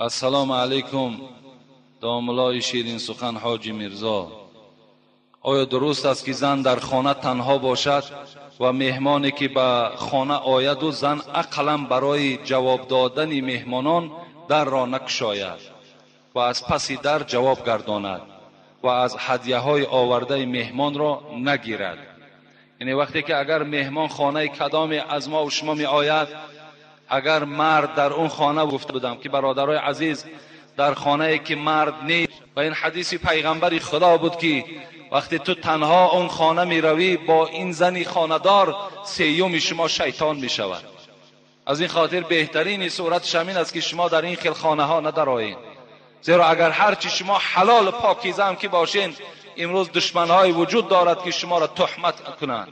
السلام علیکم داملای شیرین سخن حاجی میرزا. آیا درست است که زن در خانه تنها باشد و مهمانی که به خانه آید و زن اقلا برای جواب دادن مهمانان در را نگشاید و از پس در جواب گرداند و از هدیه های آورده مهمان را نگیرد؟ یعنی وقتی که اگر مهمان خانه کدام از ما و شما می آید، اگر مرد در اون خانه، گفته بودم که برادرای عزیز در خانه که مرد نیست، و این حدیث پیغمبری خدا بود که وقتی تو تنها اون خانه می روی با این زنی خانه‌دار، سیوم شما شیطان می شود. از این خاطر بهترین صورت همین است که شما در این خیل خانه ها ندرایید، زیرا اگر هرچی شما حلال پاکیزه هم که باشین، امروز دشمن‌های وجود دارد که شما را تهمت کنند،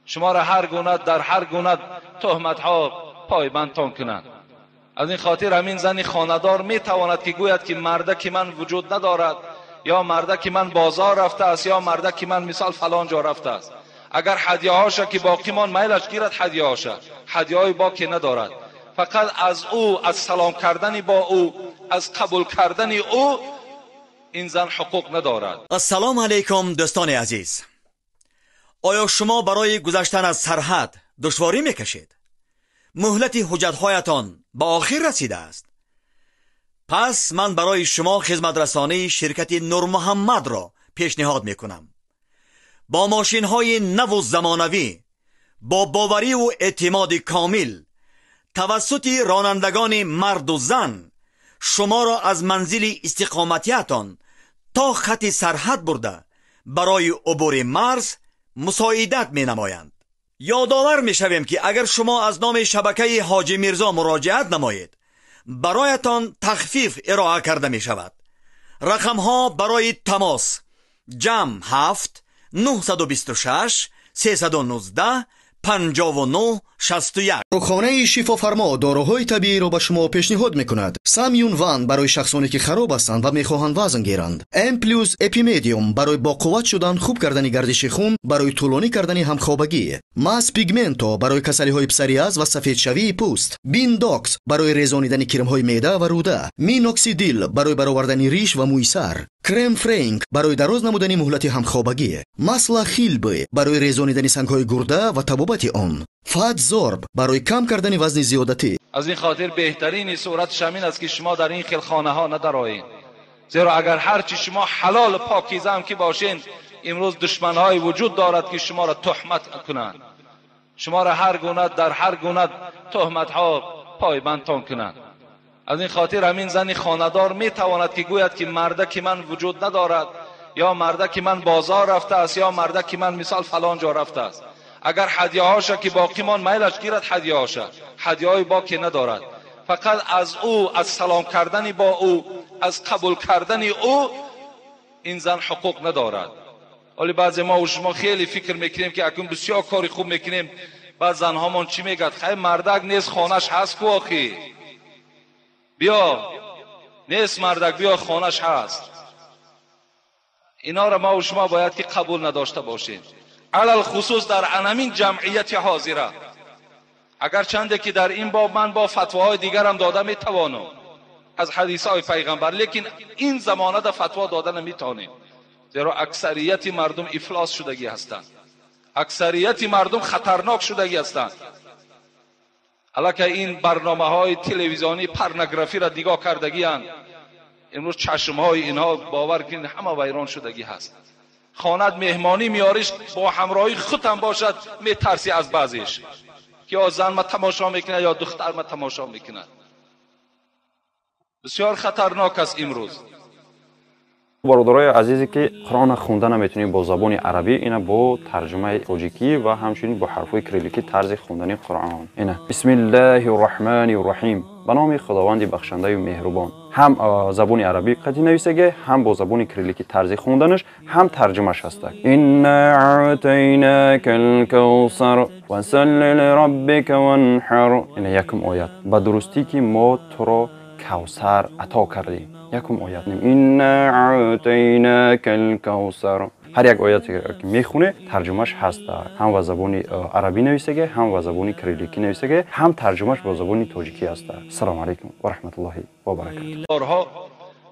شما را هر گونه در هر گونه تهمت‌ها پایبندتان کنند. از این خاطر همین زن خانه‌دار می تواند که گوید که مرده که من وجود ندارد، یا مرده که من بازار رفته است، یا مرده که من مثال فلان جا رفته است. اگر هدیه هاشه که باقی مان میلش گیرد، هدیه هاشه هدیه های باقی ندارد. فقط از او، از سلام کردن با او، از قبول کردن او، این زن حقوق ندارد. السلام علیکم دوستان عزیز. آیا شما برای گذشتن از سرحد دشواری میکشید؟ مهلت حجت‌هایتان به آخر رسیده است. پس من برای شما خدمت رسانی شرکت نور محمد را پیشنهاد میکنم. با ماشین‌های نو و زمانوی، با باوری و اعتماد کامل، توسط رانندگان مرد و زن، شما را از منزل استقامتیتان تا خط سرحد برده برای عبور مرز مساعدت می نمایند. یادآور می شویم که اگر شما از نام شبکه حاجی میرزا مراجعت نمایید، برایتان تخفیف ارائه کرده می شود. رقم ها برای تماس: جمع 7 926 319 59 61. خانه شفا فرما داروهای طبیعی را به شما پیشنهاد میکند. سامیون وان برای شخصانی که خراب هستند و میخواهند وزن گیرند. ام پلوس اپیمدیوم برای با قوت شدن، خوب کردن گردش خون، برای طولانی کردن همخوابگی. ماس پیگمنتو برای کسلی های پسریاز و سفید شوی پوست. بین داکس برای ریزانیدن کرم های معده و روده. مینوکسیدیل برای برآوردن ریش و موی سر. کرم فرانک برای دراز نمودن مهلت همخوابگی. ماسلا خیلبه برای ریزانیدن سنگ های گرده و تبابت آن. فات زورب برای کم کردن وزن زیادتی. از این خاطر بهترین صورت همین است که شما در این خیل خانه ها ندرایید، زیرا اگر هرچی شما حلال پاکیزه هم که باشین، امروز دشمن‌های وجود دارد که شما را تهمت کنند، شما را هر گونه در هر گونه تهمت‌ها پایبندتان کنند. از این خاطر همین زن خانه‌دار می تواند که گوید که مرده که من وجود ندارد، یا مرده که من بازار رفته است، یا مرده که من مثال فلان جا رفته است. اگر هدیه هاشه که باقی مان میلش گیرد، هدیه هاشه هدیه های باقی ندارد. فقط از او، از سلام کردن با او، از قبول کردن او، این زن حقوق ندارد. ولی بعضی ما و شما خیلی فکر میکنیم که اکنون بسیار کاری خوب میکنیم، بعض زنهامون چی میگد؟ خیلی مردک نیست خانش هست کو آخی، بیا نیست مردک، بیا خانش هست. اینا را ما و شما باید که قبول نداشته باشیم، علل خصوص در انمین جمعیت حاضره. اگر چنده که در این باب من با فتواهای دیگر هم داده میتوانم از حدیث های پیغمبر، لیکن این زمانه در فتوا داده نمیتونیم، زیرا اکثریت مردم افلاس شدگی هستند، اکثریت مردم خطرناک شدگی هستند. حالا که این برنامه های تلویزیونی پورنوگرافی را دیگاه کردگی هستند، امروز چشم های اینها باور کنید همه ویران شدگی هست. خانت مهمانی میاریش با همراهی خودم باشد، میترسی از بعضیش که یا زن ما تماشا میکنه یا دختر ما تماشا میکنه. بسیار خطرناک است امروز. برادرای عزیزی که قرآن خوندن نمیتونیم با زبان عربی، اینا با ترجمه تاجیکی و همچنین با حرفای کریلیکی طرز خوندن قرآن. اینا بسم الله الرحمن الرحیم، به نام خداوند بخشنده و مهربان. هم زبان عربی قدی نویسگه، هم با زبان کریلیکی طرز خوندنش، هم ترجمهش هست. انا اعطیناک الکوثر فصل لربک وانحر. اینا یکم آیت به درستی که ما تو را کوثر عطا کردیم. یکم آیت نیم. انا اعطیناک الکوثر. هر یک آیاتی که میخونه ترجمهش هست، هم به زبان عربی نوشته، هم به زبان کریلیکی نوشته، هم ترجمهش به زبان تاجیکی است. سلام علیکم و رحمت الله و برکاته. بارها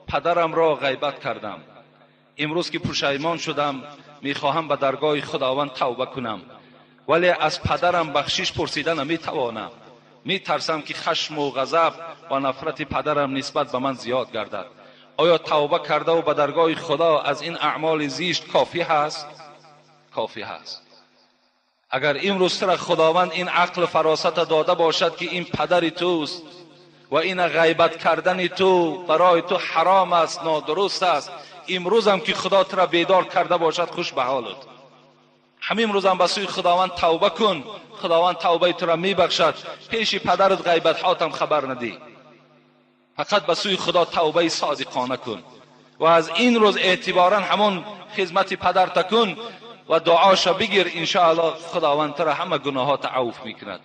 پدرم را غیبت کردم. امروز که پشیمان شدم میخواهم به درگاه خداوند توبه کنم، ولی از پدرم بخشش پرسیدن نمیتوانم. میترسم که خشم و غضب و نفرت پدرم نسبت به من زیاد گردد. آیا توبه کرده و به درگاه خدا از این اعمال زشت کافی هست؟ کافی هست. اگر امروز را خداوند این عقل فراست داده باشد که این پدر توست و این غیبت کردن تو برای تو حرام است، نادرست است، امروز هم که خدا تو را بیدار کرده باشد، خوش به حالت. همین روز هم به سوی خداوند توبه کن، خداوند توبه تو را میبخشد. پیش پدرت غیبت هاتم خبر ندی، فقط به سوی خدا توبه صادقانه کن و از این روز اعتبارا همون خدمت پدر تکن و دعاشا بگیر. ان شاء الله خداوند تو را همه گناهات عفو میکند.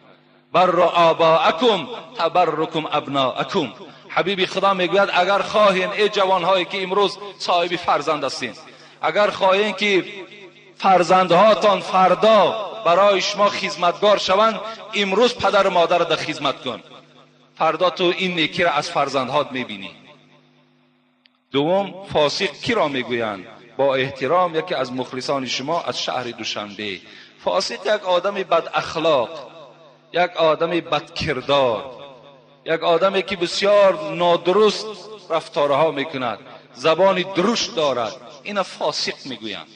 بر آباءکم تبرکم ابناءکم. حبیب خدا میگوید اگر خواهین ای جوانهایی که امروز صاحب فرزند هستین، اگر خواهین که فرزندهاتان فردا برای شما خدمتگار شوند، امروز پدر و مادر در خدمت کن. فردا تو این نیکی را از فرزندهات میبینی. دوم، فاسق کی را میگویند؟ با احترام یکی از مخلصان شما از شهر دوشنبه. فاسق یک آدم بد اخلاق، یک آدم بد کردار، یک آدمی که بسیار نادرست رفتارها میکند، زبان درشت دارد، این فاسق میگویند.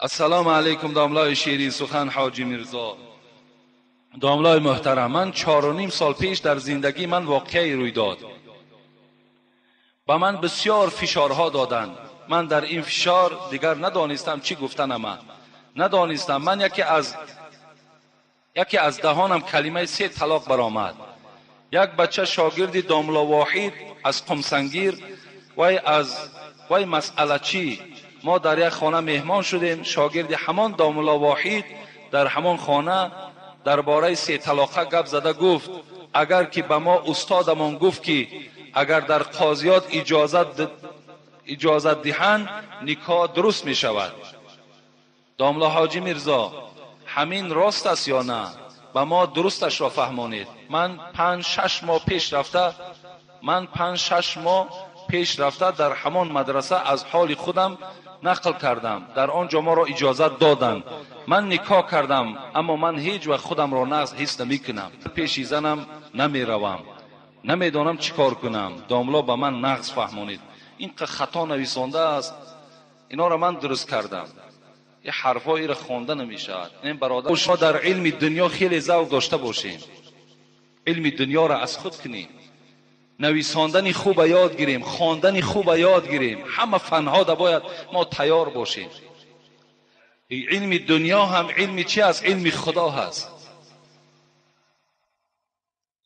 السلام علیکم داملای شیرین سخن حاجی میرزا. داملای محترم، من 4.5 سال پیش در زندگی من واقعی روی داد. با من بسیار فشارها دادند. من در این فشار دیگر ندانستم چی گفتنم. ندانستم. من یکی از دهانم کلمه 3 طلاق برآمد. یک بچه شاگرد داملا واحد از قمسنگیر وای مسئله چی؟ ما در یک خانه مهمان شدیم. شاگرد همان داملا واحد در همان خانه درباره 3 طلاقه گپ زده گفت اگر که به ما استادمان گفت که اگر در قاضیات اجازت دهند نکاح درست می شود. داملا حاجی میرزا، همین راست است یا نه؟ به ما درستش را فهمانید. من 5-6 ماه پیش رفته در همان مدرسه از حال خودم نقل کردم. در آنجا ما را اجازت دادند. من نکاح کردم، اما من هیچ وقت خودم را نقض حس نمی کنم. پیش زنم نمی روم، نمیدانم چی کار کنم. داملا به من نقض فهمانید. این که خطا نویسانده است، اینا را من درست کردم. یه حرفایی را خوانده نمیشود. این برادر شما در علم دنیا خیلی ذوق داشته باشیم، علم دنیا را از خود کنیم، نویساندن خوب یاد گیریم، خواندن خوب یاد گیریم. همه فنها دا باید ما تیار باشیم. علم دنیا هم علم چی است؟ علم خدا هست.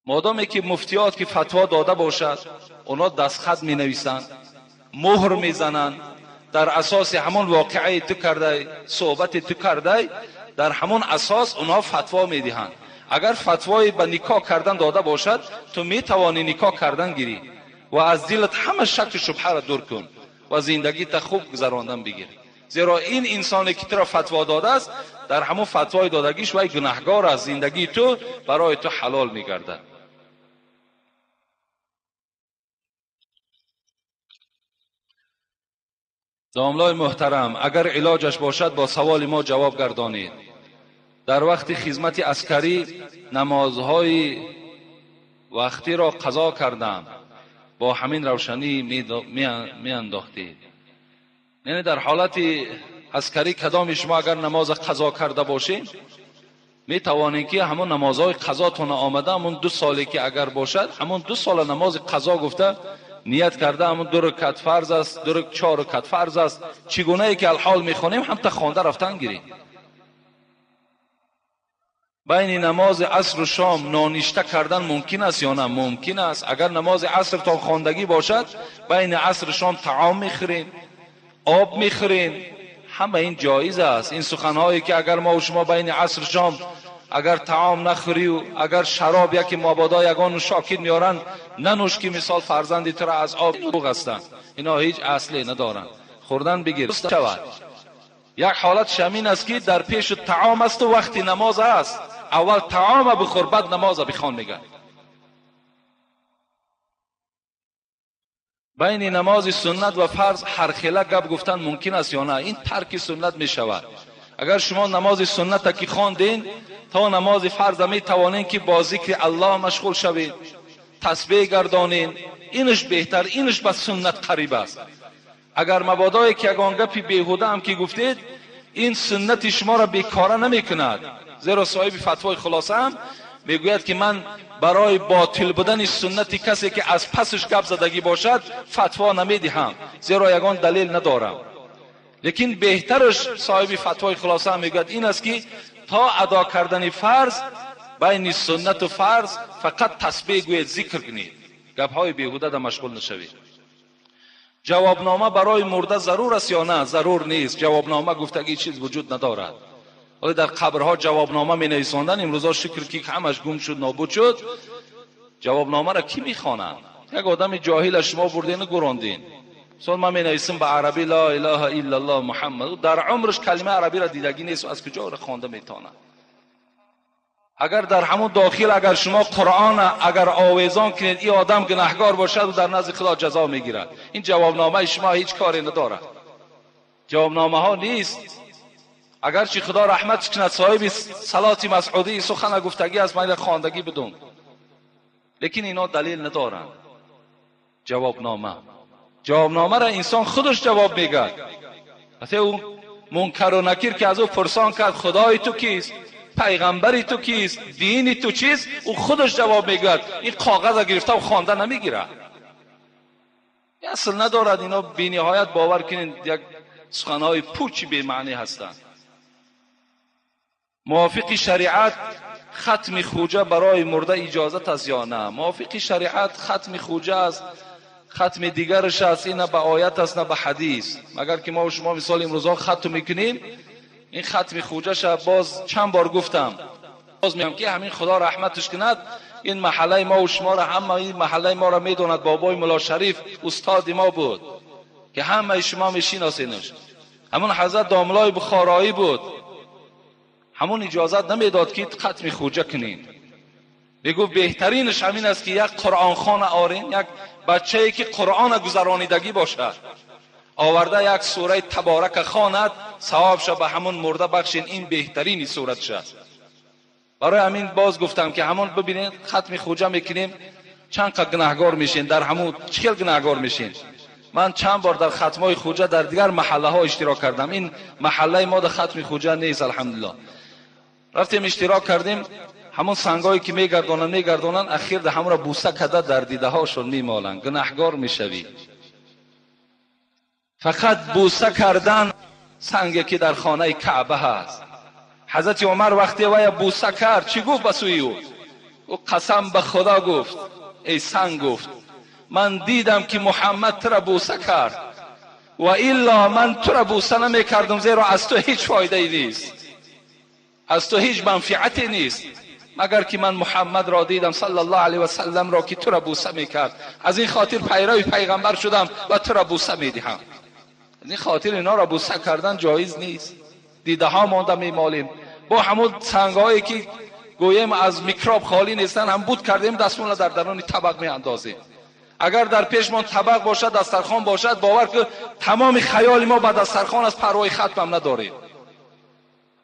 مادامی که مفتیات که فتوا داده باشد، اونا دستخط می نویسند، مهر می زنند، در اساس همون واقعه تو کرده، صحبت تو کرده، در همون اساس اونا فتوا می دهند. اگر فتوای به نکاح کردن داده باشد، تو می توانی نکاح کردن گیری و از دلت همه شک و شبهه را دور کن و زندگی تا خوب گذراندن بگیر. زیرا این انسانی که تو را فتوا داده است، در همون فتوای دادگیش وای گناهگار است. زندگی تو برای تو حلال می گردد. داملای محترم، اگر علاجش باشد با سوال ما جواب گردانید. در وقت خدمت عسکری نمازهای وقتی را قضا کردم، با همین روشنی می انداختید. یعنی در حالت عسکری کدام شما اگر نماز قضا کرده باشین، می توانید که همون نمازهای قضاتون آمده، همون 2 سالی که اگر باشد، همون 2 سال نماز قضا گفته نیت کرده، همون 2 رکعت فرض است، 4 رکعت فرض است، چگونه ای که الحال میخونیم هم تا خوانده رفتن گیریم. بین نماز عصر و شام نانشته کردن ممکن است یا نه؟ ممکن است. اگر نماز عصر تا خواندگی باشد، بین عصر و شام طعام میخورین، آب میخورین، همه این جایز است. این سخنهایی که اگر ما و شما بین عصر و شام اگر طعام نخوری و اگر شراب یکی مابادا یگان شاکید میارن ننوش که مثال فرزندی تو را از آب روغ هستن. اینا هیچ اصلی ندارن. خوردن بگیر شود. یک حالت شمین است که در پیش طعام است و وقتی نماز است اول طعام بخور بعد نماز بخوان میگن. بین نماز سنت و فرض هر خیله گپ گفتن ممکن است یا نه؟ این ترک سنت می شود. اگر شما نماز سنت که خواندین تا نماز فرض می توانین که با ذکر الله مشغول شوید، تسبیح گردانین، اینش بهتر، اینش به سنت قریب است. اگر مبادایی که یگان گپی بیهوده هم که گفتید این سنت شما را بیکاره نمی کند. زیرا صاحب فتوای خلاصه هم میگوید که من برای باطل بودن سنت کسی که از پسش گپ زدگی باشد فتوا نمیدهم، زیرا یگان دلیل ندارم. لیکن بهترش صاحب فتوای خلاصه هم میگوید این است که تا ادا کردن فرض بین سنت و فرض فقط تسبیح گوید، ذکر کنید، گپ های بیهوده در مشغول نشوید. جوابنامه برای مرده ضرور است یا نه؟ ضرور نیست. جوابنامه گفتگی چیز وجود ندارد. ولی در قبرها جوابنامه می نویساندن. امروزا شکر که همش گم شد نابود شد. جوابنامه را کی میخواند؟ یک آدم جاهل شما بردین و گراندین. مثلا من می نویسم به عربی لا اله الا الله محمد، در عمرش کلمه عربی را دیدگی نیست و از کجا را خوانده میتونه؟ اگر در همون داخل اگر شما قرآن اگر آویزان کنید این آدم گناهکار باشد و در نزد خدا جزا میگیرد. این جوابنامه شما هیچ کاری ندارد. جوابنامه ها نیست. اگر چی خدا رحمتش کند صاحب صلات مسعودی سخن گفتگی از من خواندگی بدون، لیکن اینا دلیل ندارند. جوابنامه را انسان خودش جواب میگه. حتی اون منکر و نکیر که از او پرسان کرد خدای تو کیست، پیغمبری تو کیست، دینی تو چیست، او خودش جواب میگه. این کاغذ گرفته و خوانده نمیگیره. اصل ندارد. اینا بی نهایت باور کنین یک سخنهای پوچی به معنی هستند. موافق شریعت ختم خوجه برای مرده اجازت است یا نه؟ موافق شریعت ختم خوجه است، ختم دیگرش است. این نه به آیت است نه به حدیث. مگر که ما و شما مثال امروزا ختم میکنیم، این ختم خوجهش باز چند بار گفتم، باز میگم که همین خدا رحمتش کند این محله ما و شما را، همه این محله ما را میدوند. بابای ملا شریف استاد ما بود که همه شما میشناسینش. همون حضرت داملای بخارایی بود. همون اجازت نمیداد که ختم خوجه کنین. میگو بهترینش همین است که یک قرآن خوان آورین، یک بچه‌ای که قرآن گذرانیدگی باشد آورده یک سوره تبارک خواند، ثوابش به همون مرده بخشین. این بهترین صورتش است. برای همین باز گفتم که همون ببینید ختم خوجه میکنیم چند قد گناهگار میشین، در همون چقدر گناهگار میشین. من چند بار در ختمای خوجه در دیگر محله ها اشتراک کردم. این محله ما در ختم خوجه نیست الحمدلله. رفتیم اشتراک کردیم. همون سنگایی که میگردونن اخیر در همون را بوسه کده در دیده هاشون میمالن. گناهگار میشوی. فقط بوسه کردن سنگی که در خانه کعبه هست. حضرت عمر وقتی وای بوسه کرد چی گفت بسوی او؟ قسم به خدا گفت ای سنگ، گفت من دیدم که محمد تو را بوسه کرد و الا من تو را بوسه نمی کردم، زیرا از تو هیچ فایده ای نیست، از تو هیچ منفعتی نیست، مگر که من محمد را دیدم صلی الله علیه و سلم را که تو را بوسه میکرد. از این خاطر پیرو پیغمبر شدم و تو را بوسه میدهم. از این خاطر اینا را بوسه کردن جایز نیست. دیده ها مانده میمالیم با همون سنگایی که گویم از میکروب خالی نیستن، هم بود کردیم دستمون در درون طبق میاندازیم. اگر در پیشمان طبق باشد، دسترخوان باشد، باور که تمام خیال ما با دسترخوان از پروای ختم هم نداریم.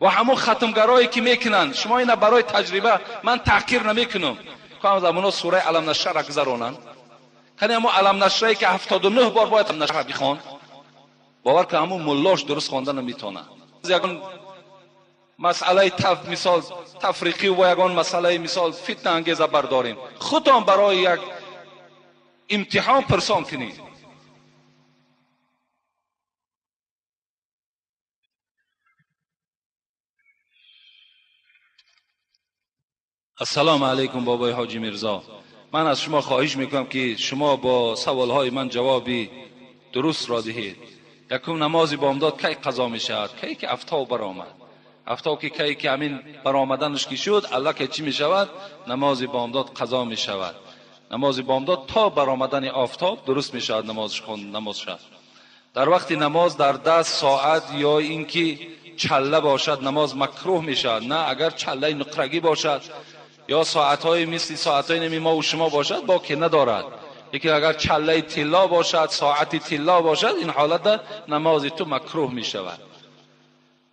و همون ختمگرایی که میکنن، شما اینا برای تجربه، من تحقیر نمیکنم، که زمانا سوره علم نشر را گذرانن، کنی همون علم نشری که 79 بار باید علم نشر بخوان، باور که همون ملاش درست خواندن نمیتونه. یگان مسئله مثال تفریقی و یگان مسئله مثال فتنه انگیزه بردارین، خودتان برای یک امتحان پرسان کنید. السلام علیکم بابای حاجی میرزا. من از شما خواهش میکنم که شما با سوالهای من جوابی درست را دهید. یکم نماز بامداد کی قضا میشود؟ کی که افتا برآمد؟ هفته که همین برآمدنش که شد الله که چی می شود؟ نماز بامداد قضا می شود. نماز بامداد تا برآمدن آفتاب درست می شود نمازش خوند نماز شد. در وقت نماز در 10 ساعت یا اینکه چله باشد نماز مکروه می شود. نه اگر چله نقرگی باشد یا ساعت‌های مثل ساعت‌های نمی ما و شما باشد باکی ندارد. لیکن اگر چله طلا باشد ساعت طلا باشد این حالت نماز تو مکروه می شود.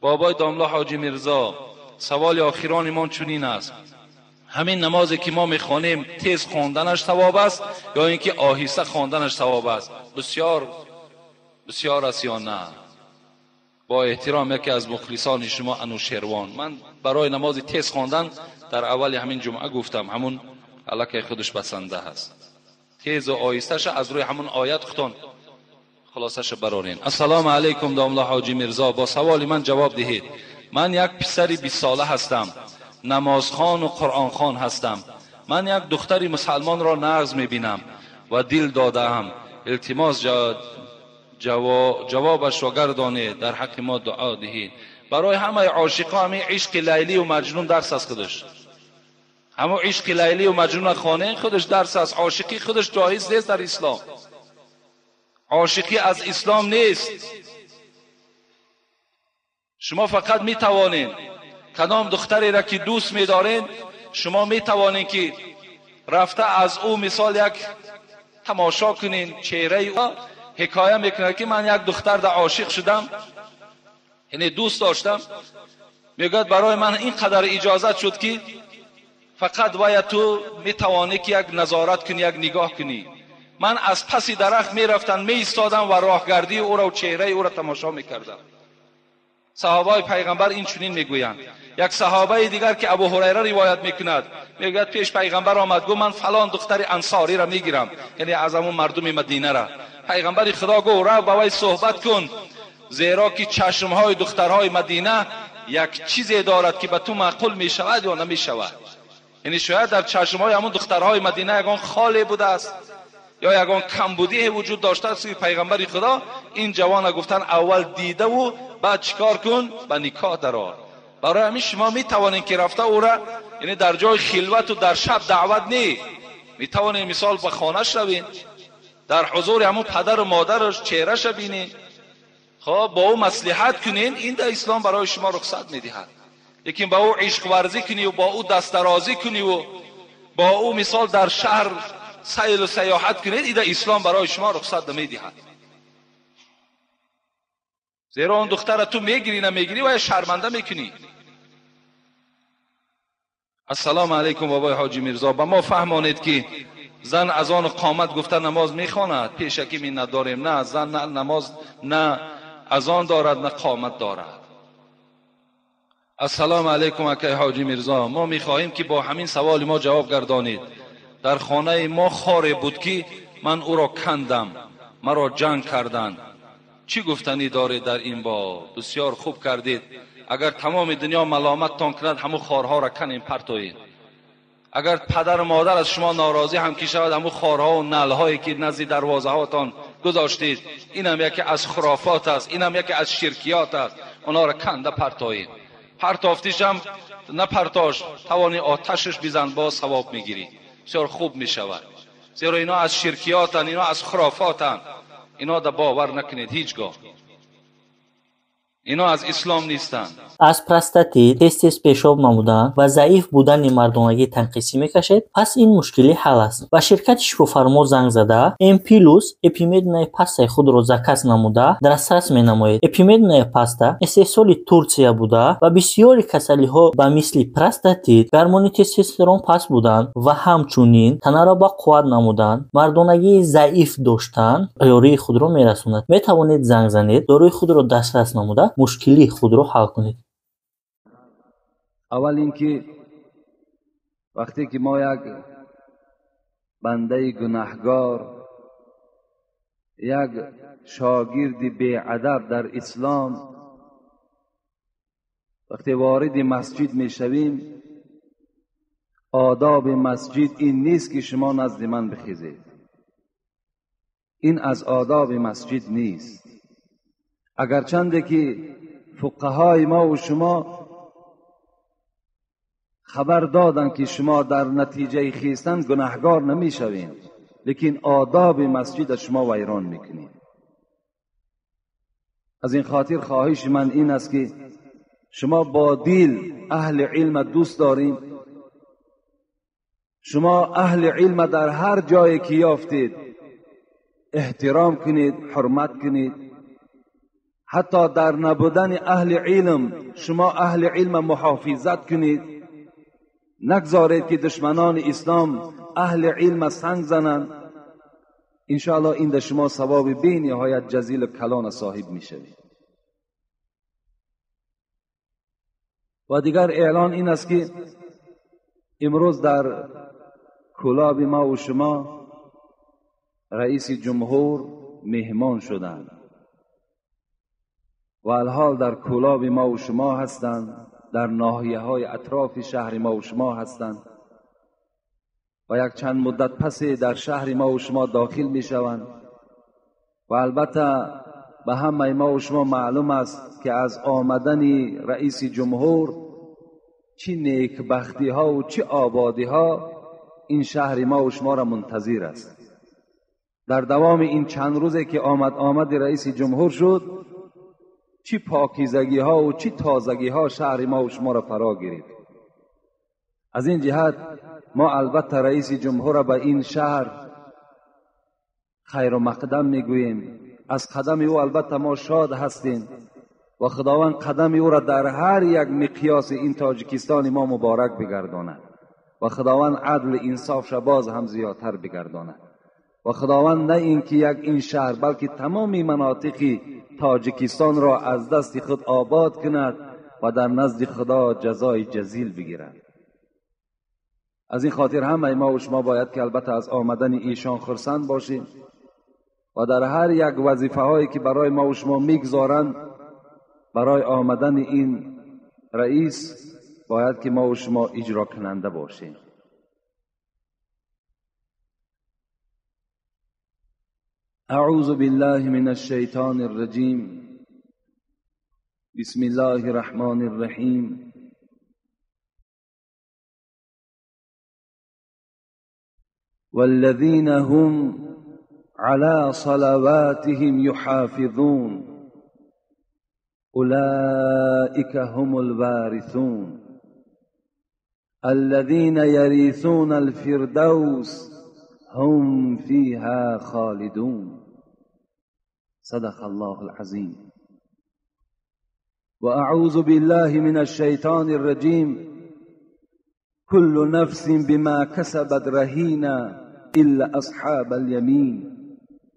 بابای داملا حاجی میرزا سوال آخران ایمان چنین است: همین نمازی که ما میخوانیم تیز خواندنش ثواب است یا اینکه آهسته خواندنش ثواب است؟ بسیار است یا نه؟ با احترام یکی از مخلصان شما انوشیروان، من برای نماز تیز خواندن در اول همین جمعه گفتم همون الله که خودش بسنده هست. تیز و آهستهش از روی همون آیت خوان خلاصش برارین. السلام علیکم داملا حاجی میرزا، با سوال من جواب دهید. من یک پسر 20 ساله هستم، نمازخوان و قرآن خوان هستم. من یک دختری مسلمان را نغز میبینم و دل دادم. التماس جوابش را گردانید، در حق ما دعا دهید. برای همه عاشقان همین عشق لیلی و مجنون درس است خودش. همون عشق لیلی و مجنون خانه خودش درس است. عاشقی خودش جایز نیست در اسلام. عاشقی از اسلام نیست. شما فقط می توانید کدام دختری را که دوست می دارین شما می توانید که رفته از او مثال یک تماشا کنین، چهره او حکایه میکنه که من یک دختر در عاشق شدم، یعنی دوست داشتم، میگه برای من اینقدر اجازت شد که فقط باید تو می توانی که یک نظارت کنی، یک نگاه کنی. من از پس درخت می رفتم می ایستادم و راهگردی او را و چهره او را تماشا می کردم. صحابه پیغمبر این چنین می گویند. یک صحابه دیگر که ابو هریره روایت می کند میگه پیش پیغمبر آمد گفت من فلان دختر انصاری را می گیرم، یعنی از همون مردم مدینه را. پیغمبر خدا گفت رو با وی صحبت کن، زیرا که چشم های دخترهای مدینه یک چیزی دارد که به تو معقول می شود یا نمی شود. یعنی شاید در چشم های همون دخترهای مدینه یگان خالی بوده است یا یگان کمبودی وجود داشته است. پیغمبر خدا این جوان گفتن اول دیده و بعد چیکار کن؟ به نکاح درآر. برای همین شما می توانید که رفته او را، یعنی در جای خلوت و در شب دعوت نی، می توانید مثال به خانه‌اش روید، در حضور همون پدر و مادرش چهرهش ببینید، خب با او مصلحت کنین. این در اسلام برای شما رخصت میدهد. لیکن با او عشق ورزی کنی و با او دست درازی کنی و با او مثال در شهر سیل و سیاحت کنید، این در اسلام برای شما رخصت نمیدهد. زیرا اون دختر تو میگیری نمیگیری و شرمنده میکنی. السلام علیکم بابای حاجی میرزا، به ما فهمانید که زن از آن قامت گفته نماز میخواند، پیشکی می نداریم. نه، زن نه نماز نه از آن دارد نه قامت دارد. السلام علیکم اکای حاجی میرزا، ما میخواهیم که با همین سوال ما جواب گردانید. در خانه ما خاری بود که من او را کندم، مرا جنگ کردند. چی گفتنی دارید در این باب؟ بسیار خوب کردید. اگر تمام دنیا ملامت تان کند همون خارها را کنیم پرتویید. اگر پدر و مادر از شما ناراضی هم که شود همون خارها و نلهایی که نزد دروازه هاتان گذاشتید این هم یکی از خرافات است، این هم یکی از شرکیات است. اونا را کنده پرتویید. پرتافتیش هم نه پرتاش توانی آتشش بزن با ثواب میگیری، بسیار خوب میشود. زیرا اینا از شرکیاتن، اینا از خرافاتن. اینا دا باور نکنید هیچگاه. اینا از اسلام نیستند. از پروستاتیت، تستیس پیشاب نمودن و ضعیف بودن مردانگی تنقیسی میکشد. پس این مشکلی حل است. و شرکت شفافرما زنگ زده امپیلوس اپیمدینای پاستای خود را زکاس نموده دسترس مینماید. اپیمدینای پاستا استحصال ترکیه بوده و بسیاری کسلی ها به مثل پروستاتیت، گرمونی تستوسترون پاس بودن و همچنین تنه را با قوت نمودن، مردانگی ضعیف داشتن یاری خود را میرساند. میتوانید زنگ زنید، داروی خود را دسترس نموده مشکلی خود را حل کنید. اول اینکه وقتی که ما یک بنده گناهگار، یک شاگرد بی‌ادب در اسلام وقتی وارد مسجد میشویم، آداب مسجد این نیست که شما نزد من بخیزید. این از آداب مسجد نیست. اگرچنده که فقهای ما و شما خبر دادند که شما در نتیجه خیستن گناهگار نمیشوین، لیکن آداب مسجد شما ویران میکنید. از این خاطر خواهش من این است که شما با دل اهل علم دوست دارید، شما اهل علم در هر جایی که یافتید احترام کنید، حرمت کنید. حتی در نبودن اهل علم شما اهل علم محافظت کنید، نگذارید که دشمنان اسلام اهل علم سنگ زنند. انشاءالله این در شما ثواب بی نهایت جزیل و کلان صاحب می شوید. و دیگر اعلان این است که امروز در کلاب ما و شما رئیس جمهور مهمان شدند و الحال در کلاب ما و شما هستند، در ناحیه های اطراف شهر ما و شما هستند و یک چند مدت پس در شهر ما و شما داخل می شوند. و البته به همه ما و شما معلوم است که از آمدن رئیس جمهور چه نیکبختی ها و چه آبادی ها این شهر ما و شما را منتظر است. در دوام این چند روزی که آمد رئیس جمهور شد، چه پاکیزگی ها و چه تازگی ها شهر ما و شما را فرا گرفت. از این جهت ما البته رئیس جمهور را به این شهر خیر و مقدم میگوییم. از قدم او البته ما شاد هستیم و خداوند قدم او را در هر یک مقیاس این تاجیکستان ما مبارک بگرداند و خداوند عدل انصاف را باز هم زیادتر بگرداند و خداوند نه اینکه یک این شهر بلکه تمامی مناطق تاجیکستان را از دست خود آباد کند و در نزد خدا جزای جزیل بگیرد. از این خاطر همه ما و شما باید که البته از آمدن ایشان خرسند باشیم و در هر یک وظیفه هایی که برای ما و شما میگذارند برای آمدن این رئیس باید که ما و شما اجرا کننده باشیم. اعوذ بالله من الشیطان الرجیم. بسم الله الرحمن الرحیم. والذین هم على صلواتهم يحافظون أولئك هم الوارثون الذين يرثون الفردوس هم فيها خالدون. صدق الله العظيم. وأعوذ بالله من الشيطان الرجيم. كل نفس بما كسبت رهينة إلا أصحاب اليمين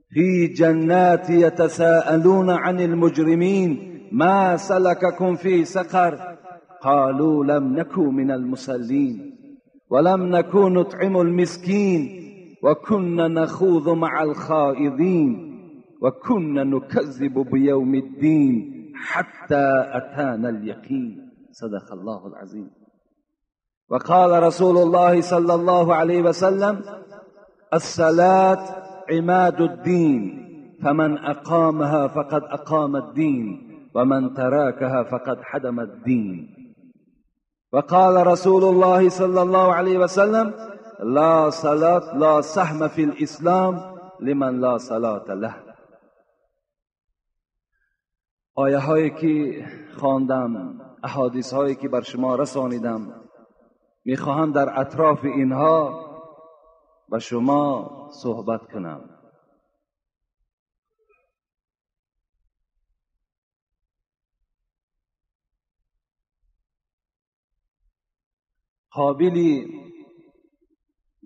في جنات يتساءلون عن المجرمين ما سلككم في سقر قالوا لم نكن من المصلين ولم نكن نطعم المسكين وكنا نخوض مع الخائضين وكنا نكذب بيوم الدين حتى أتانا اليقين. صدق الله العظيم. وقال رسول الله صلى الله عليه وسلم الصلاة عماد الدين فمن أقامها فقد أقام الدين ومن تركها فقد حدم الدين. وقال رسول الله صلى الله عليه وسلم لا صلاة لا سهم في الإسلام لمن لا صلاة له. آیه هایی که خواندم، احادیث هایی که بر شما رسانیدم، میخواهم در اطراف اینها با شما صحبت کنم. قابلی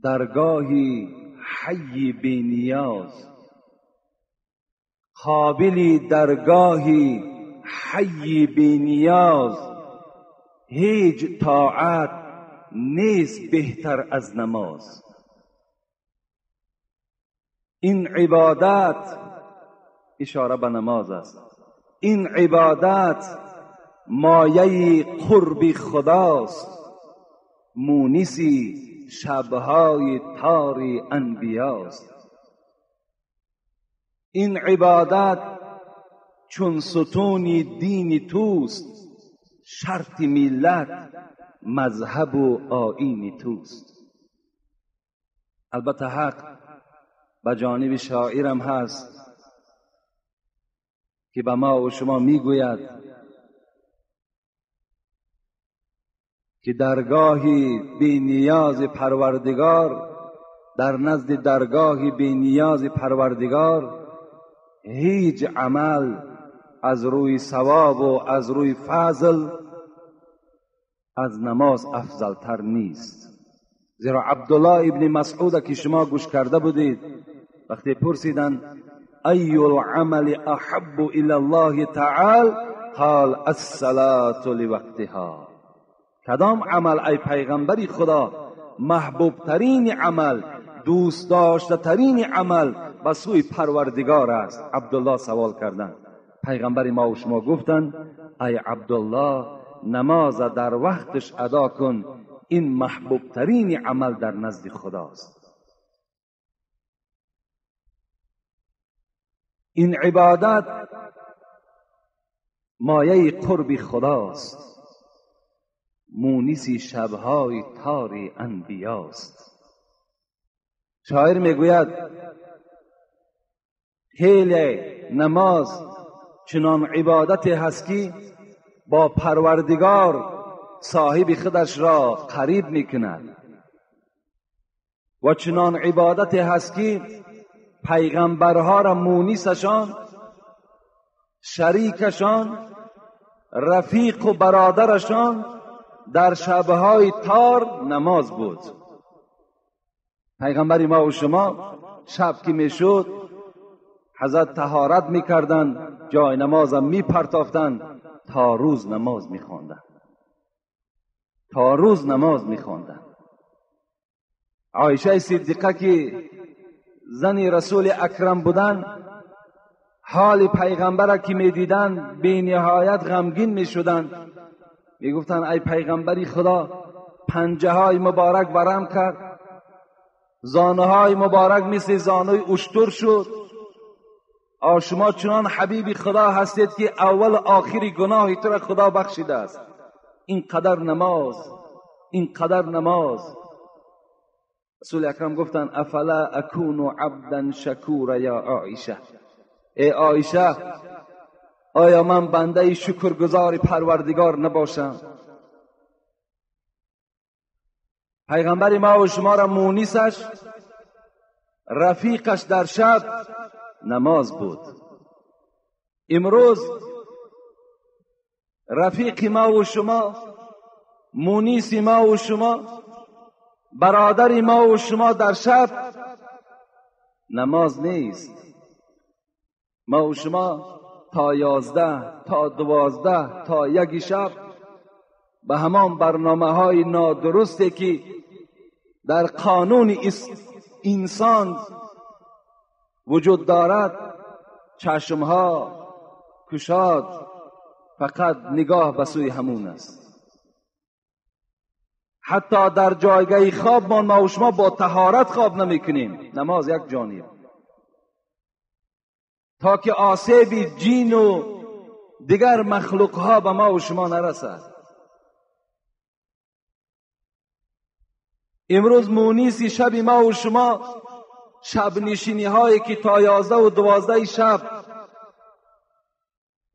درگاهی حی بی نیاز، قابلی درگاهی حی بی نیاز، هیچ طاعت نیست بهتر از نماز. این عبادت، اشاره به نماز است، این عبادت مایه قرب خداست، مونسی شبهای تار انبیاست. این عبادت چون ستون دین توست، شرط ملت مذهب و آیین توست. البته حق به جانب شاعرم هست که به ما و شما میگوید که درگاهی بی نیاز پروردگار، در نزد درگاهی بی نیاز پروردگار هیچ عمل از روی ثواب و از روی فضل از نماز افضل تر نیست. زیرا عبدالله ابن مسعود که شما گوش کرده بودید وقتی پرسیدن ای العمل احب الی الله تعالی قال الصلاة لوقتها، کدام عمل ای پیغمبری خدا محبوب ترین عمل، دوست داشته ترین عمل به سوی پروردگار است؟ عبدالله سوال کردند. پیغمبر ما و شما گفتند ای عبدالله نماز در وقتش ادا کن، این محبوب ترین عمل در نزد خداست. این عبادت مایه قرب خداست، مونس شبهای تار انبیاست. شاعر میگوید خیلی نماز چنان عبادت هست که با پروردگار صاحب خودش را قریب میکند و چنان عبادت هست که پیغمبرها را مونسشان، شریکشان، رفیق و برادرشان در شبهای تار نماز بود. پیغمبر ما و شما شب که میشد حضرت طهارت میکردند، جای نماز هم میپرتافتند، تا روز نماز میخواندند، تا روز نماز میخواندند. عایشه صدیقه که زن رسول اکرم بودند، حال پیغمبر که میدیدند بی نهایت غمگین میشدند. میگفتند ای پیغمبری خدا پنجه های مبارک ورم کرد، زانه های مبارک مثل زانوی اشتر شد. شما چنان حبیب خدا هستید که اول آخری گناه تو را خدا بخشیده است. اینقدر نماز، اینقدر نماز. رسول اکرم گفتند افلا اکون عبدا شکورا یا عایشه، ای عایشه آیا من بنده شکرگزار پروردگار نباشم؟ پیغمبر ما و شما را مونسش، رفیقش در شب نماز بود. امروز رفیق ما و شما، مونس ما و شما، برادر ما و شما در شب نماز نیست. ما و شما تا 11 تا 12 تا 1 شب به همان برنامه‌های نادرستی که در قانون انسان وجود دارد چشمها کشاد، فقط نگاه به سوی همون است. حتی در جایگاه خواب ما و شما با طهارت خواب نمیکنیم، نماز یک جانب، تا که آسیب جین و دیگر مخلوقها به ما و شما نرسد. امروز مونس شب ما و شما شب نشینی هایی که تا 11 و 12 شب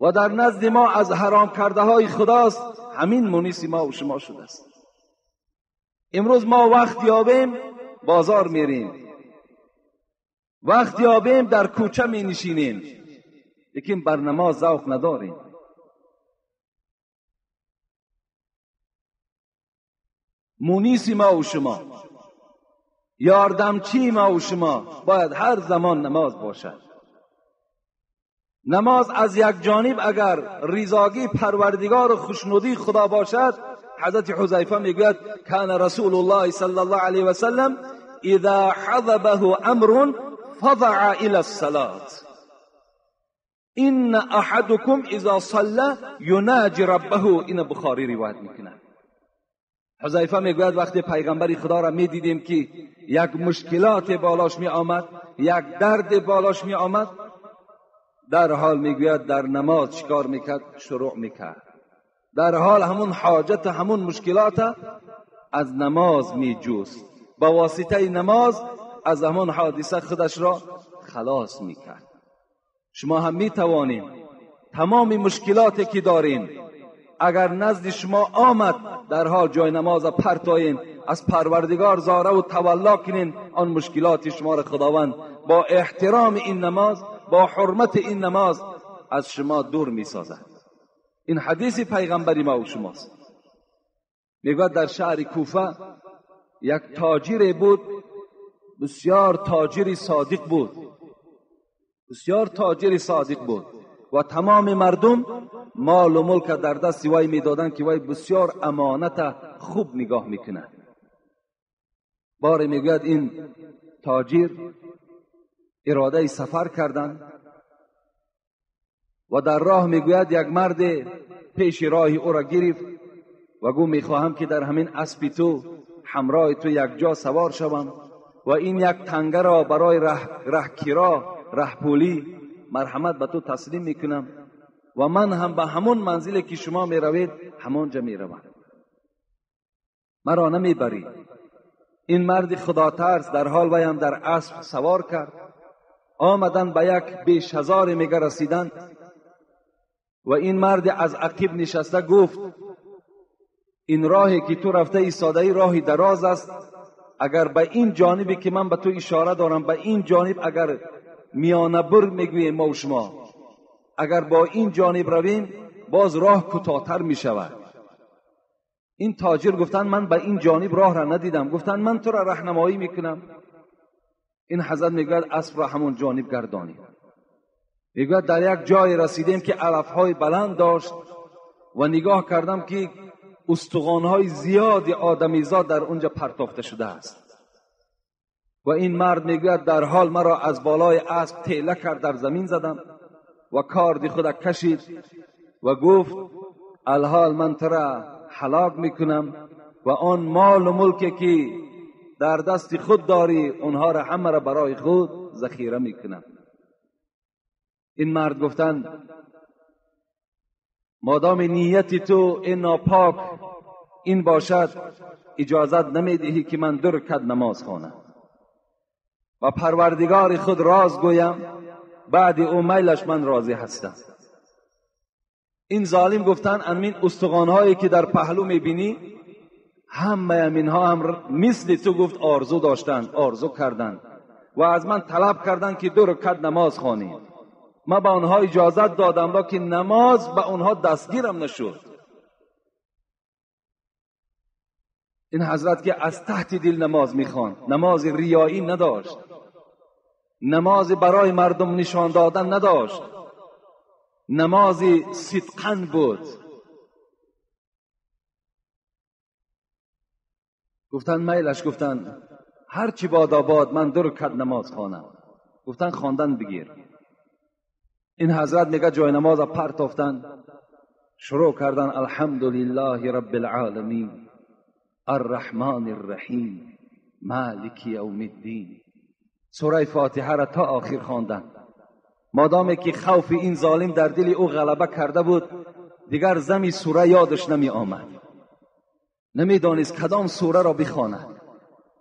و در نزد ما از حرام کرده های خداست، همین مونس ما و شما شده است. امروز ما وقت یابیم بازار میریم، وقت یابیم در کوچه می نشینیم، لیکن بر نماز ذوق نداریم. مونس ما و شما، یاردمچی ما و شما باید هر زمان نماز باشد. نماز از یک جانب اگر رضاگی پروردگار و خوشنودی خدا باشد، حضرت حذیفه میگوید کان رسول الله صلی الله علیه و سلم اذا حضبه امر فضع الى الصلاه ان احدكم اذا صلى يناجي ربه. این بخاری روایت میکنه. حذیفه میگوید وقتی پیغمبر خدا را میدیدیم که یک مشکلات بالاش می آمد، یک درد بالاش می آمد، در حال میگوید در نماز چیکار میکرد؟ شروع میکرد. در حال همون حاجت و همون مشکلات از نماز می جست، با واسطه نماز از همون حادثه خودش را خلاص می کرد. شما هم می توانید تمام مشکلاتی که دارین اگر نزد شما آمد در حال جای نماز پرتاین، از پروردگار زاره و تولا کنین، آن مشکلات شما را خداوند با احترام این نماز، با حرمت این نماز از شما دور می سازد. این حدیث پیغمبری ما و شماست. میگوید در شهر کوفه یک تاجر بود، بسیار تاجری صادق بود، بسیار تاجری صادق بود و تمام مردم مال و ملک در دست وی میدادند که وی بسیار امانت خوب نگاه میکنه. باری میگوید این تاجر اراده سفر کردند و در راه میگوید یک مرد پیش راهی او را گرفت و گفت میخواهم که در همین اسب تو همراه تو یک جا سوار شوم و این یک تنگه را برای رهپولی مرحمت به تو تسلیم میکنم و من هم به همون منزلی که شما میروید همونجا میروم، مرا نمیبری. این مرد خدا ترس در حال وی هم در اسب سوار کرد. آمدن به یک بیش هزار میگه رسیدند و این مرد از عقب نشسته گفت این راهی که تو رفته ایستاده راهی دراز است، اگر به این جانبی که من به تو اشاره دارم به این جانب اگر میانه بر میگویم ما و شما، اگر با این جانب رویم باز راه کوتاه‌تر میشود. این تاجر گفتن من به این جانب راه را ندیدم، گفتن من تو را راهنمایی میکنم. این حضرت میگوید اسب را همون جانب گردانید. میگوید در یک جای رسیدیم که علفهای بلند داشت و نگاه کردم که استخوان‌های زیادی آدمیزاد در اونجا پرتافته شده است و این مرد میگوید در حال مرا از بالای اسب تیله کرد، در زمین زدم و کارد خود کشید و گفت الحال من تو را هلاک میکنم و آن مال و ملکی که در دست خود داری اونها را همه را برای خود ذخیره میکنم. این مرد گفتند مادام نیت تو این ناپاک این باشد اجازت نمیدهی که من 2 رکعت نماز خوانم و پروردگار خود راز گویم، بعد او میلش من راضی هستم. این ظالم گفتن امین استخوان‌هایی که در پهلو میبینی همه امینها هم مثل تو گفت آرزو داشتن، آرزو کردن و از من طلب کردن که 2 رکعت نماز خوانیم. من به آنها اجازت دادم لکن نماز به آنها دستگیرم نشد. این حضرت که از تحت دل نماز میخواند، نماز ریایی نداشت، نماز برای مردم نشان دادن نداشت، نماز صدقاً بود. گفتن میلش، گفتن هر چی باد آباد من 2 رکعت نماز خوانم. گفتن خواندن بگیر. این حضرت میگه جای نماز پرتافتن شروع کردن الحمدلله رب العالمین الرحمن الرحیم مالک یوم الدین. سوره فاتحه را تا آخر خواندن. مادامی که خوف این ظالم در دل او غلبه کرده بود دیگر زمی سوره یادش نمی آمد، نمیدانست کدام سوره را بخواند.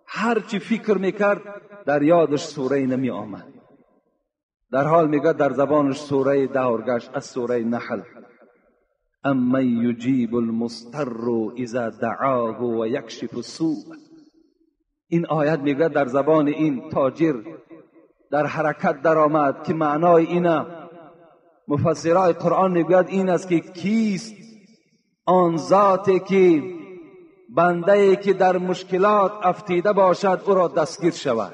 هر چی فکر میکرد در یادش سوره نمی آمد. در حال میگه در زبانش سوره دورگشت از سوره نحل اما یجیب المضطر اذا دعاه و یکشف السوء. این آیت میگه در زبان این تاجر در حرکت در آمد که معنای اینه مفسرای قرآن میگوید این است که کیست آن ذاتی که بنده که در مشکلات افتیده باشد او را دستگیر شود